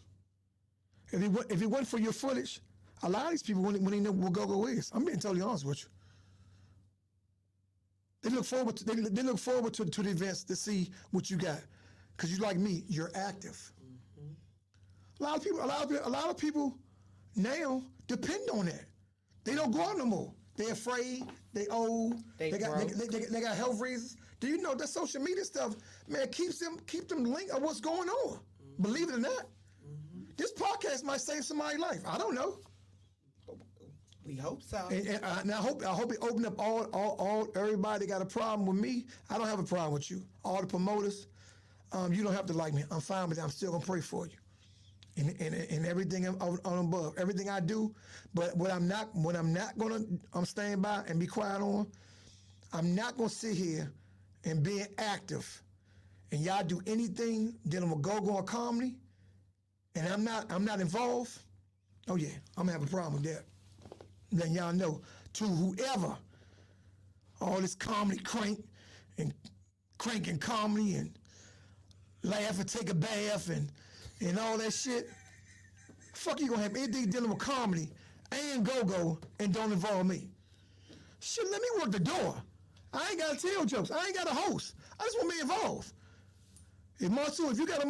[SPEAKER 2] If it wasn't for your footage, a lot of these people wouldn't know what go-go is. I'm being totally honest with you. They look forward to the events to see what you got, because you like me, you're active. Mm-hmm. A lot of people now depend on that. They don't go out no more. They're afraid. They old. They got health reasons. Do you know that social media stuff, man, keep them linked of what's going on? Mm-hmm. Believe it or not, this podcast might save somebody's life. I don't know.
[SPEAKER 1] We hope so.
[SPEAKER 2] And I hope it opened up all everybody that got a problem with me. I don't have a problem with you. All the promoters, you don't have to like me. I'm fine with that. I'm still gonna pray for you. And everything on above, everything I do. But what I'm not gonna stand by and be quiet on, I'm not gonna sit here and be active and y'all do anything dealing with go-go or comedy, and I'm not involved. Oh yeah, I'm gonna have a problem with that. Then y'all know, to whoever, all this comedy cranking comedy and laugh and take a bath and all that shit. Fuck, you gonna have anything dealing with comedy and go-go and don't involve me. Shit, let me work the door. I ain't gotta tell jokes. I ain't got a host. I just want to be involved. If Marsu, if you got a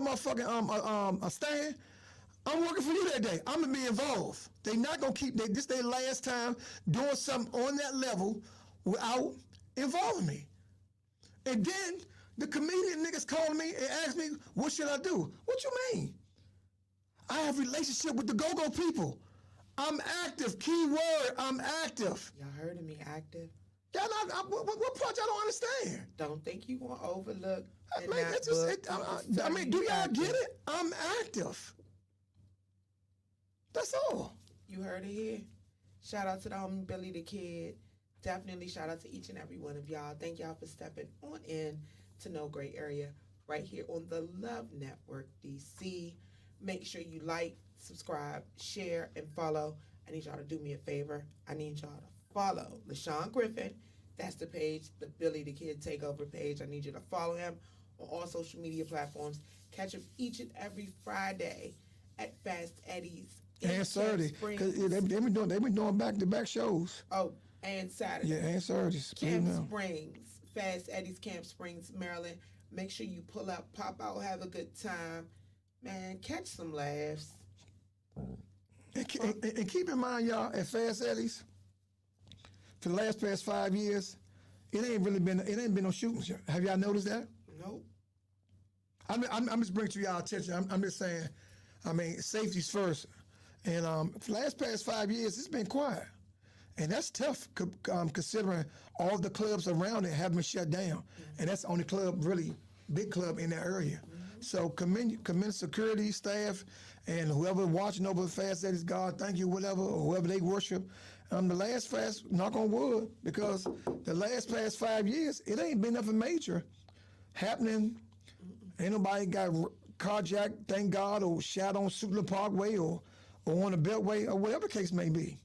[SPEAKER 2] motherfucking stand, I'm working for you that day. I'm gonna be involved. They not gonna keep this their last time doing something on that level without involving me. And then the comedian niggas called me and asked me, what should I do? What you mean? I have relationship with the go-go people. I'm active. Key word, I'm active.
[SPEAKER 1] Y'all heard of me active?
[SPEAKER 2] Y'all not, what part y'all don't understand?
[SPEAKER 1] Don't think you want to overlook.
[SPEAKER 2] Do y'all get it? I'm active. That's all.
[SPEAKER 1] You heard it here. Shout out to the homie Billy the Kid. Definitely shout out to each and every one of y'all. Thank y'all for stepping on in to No Gray Area right here on the Love Network DC. Make sure you like, subscribe, share, and follow. I need y'all to do me a favor. I need y'all to follow LaShawn Griffin. That's the page, the Billy the Kid Takeover page. I need you to follow him on all social media platforms. Catch him each and every Friday at Fast Eddie's
[SPEAKER 2] And Saturday, because they've been doing back to back shows.
[SPEAKER 1] Oh, and Saturday.
[SPEAKER 2] Yeah, and Saturdays.
[SPEAKER 1] Camp Springs, Fast Eddie's Camp Springs, Maryland. Make sure you pull up, pop out, have a good time. Man, catch some laughs.
[SPEAKER 2] And keep in mind, y'all, at Fast Eddie's, for the past 5 years, it ain't been no shootings. Have y'all noticed that?
[SPEAKER 1] Nope.
[SPEAKER 2] I'm just bringing to y'all attention. I'm just saying, I mean, safety's first. And for the past 5 years, it's been quiet. And that's tough considering all the clubs around it have been shut down. And that's the only club, really, big club in that area. So commend security staff and whoever watching over Fast Eddie's, God, thank you, whatever, or whoever they worship. The last fast, knock on wood, because the past 5 years, it ain't been nothing major happening. Ain't nobody got carjacked, thank God, or shot on Suitland Parkway or on the Beltway, or whatever the case may be.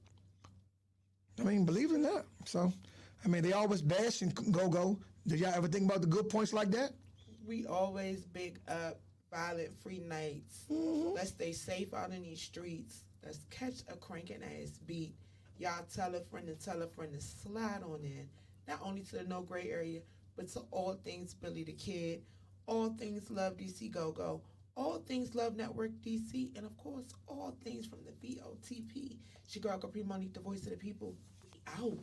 [SPEAKER 2] I mean, believe it or not. So, I mean, they always bash and go. Did y'all ever think about the good points like that?
[SPEAKER 1] We always big up violent free nights. Let's stay safe out in these streets. Let's catch a cranking ass beat. Y'all tell a friend to slide on in. Not only to the No Gray Area, but to all things Billy the Kid, all things Love DC Go, all things Love Network DC, and of course, all things from the VOTP. It's your girl Kapri, Monique, the voice of the people. We out.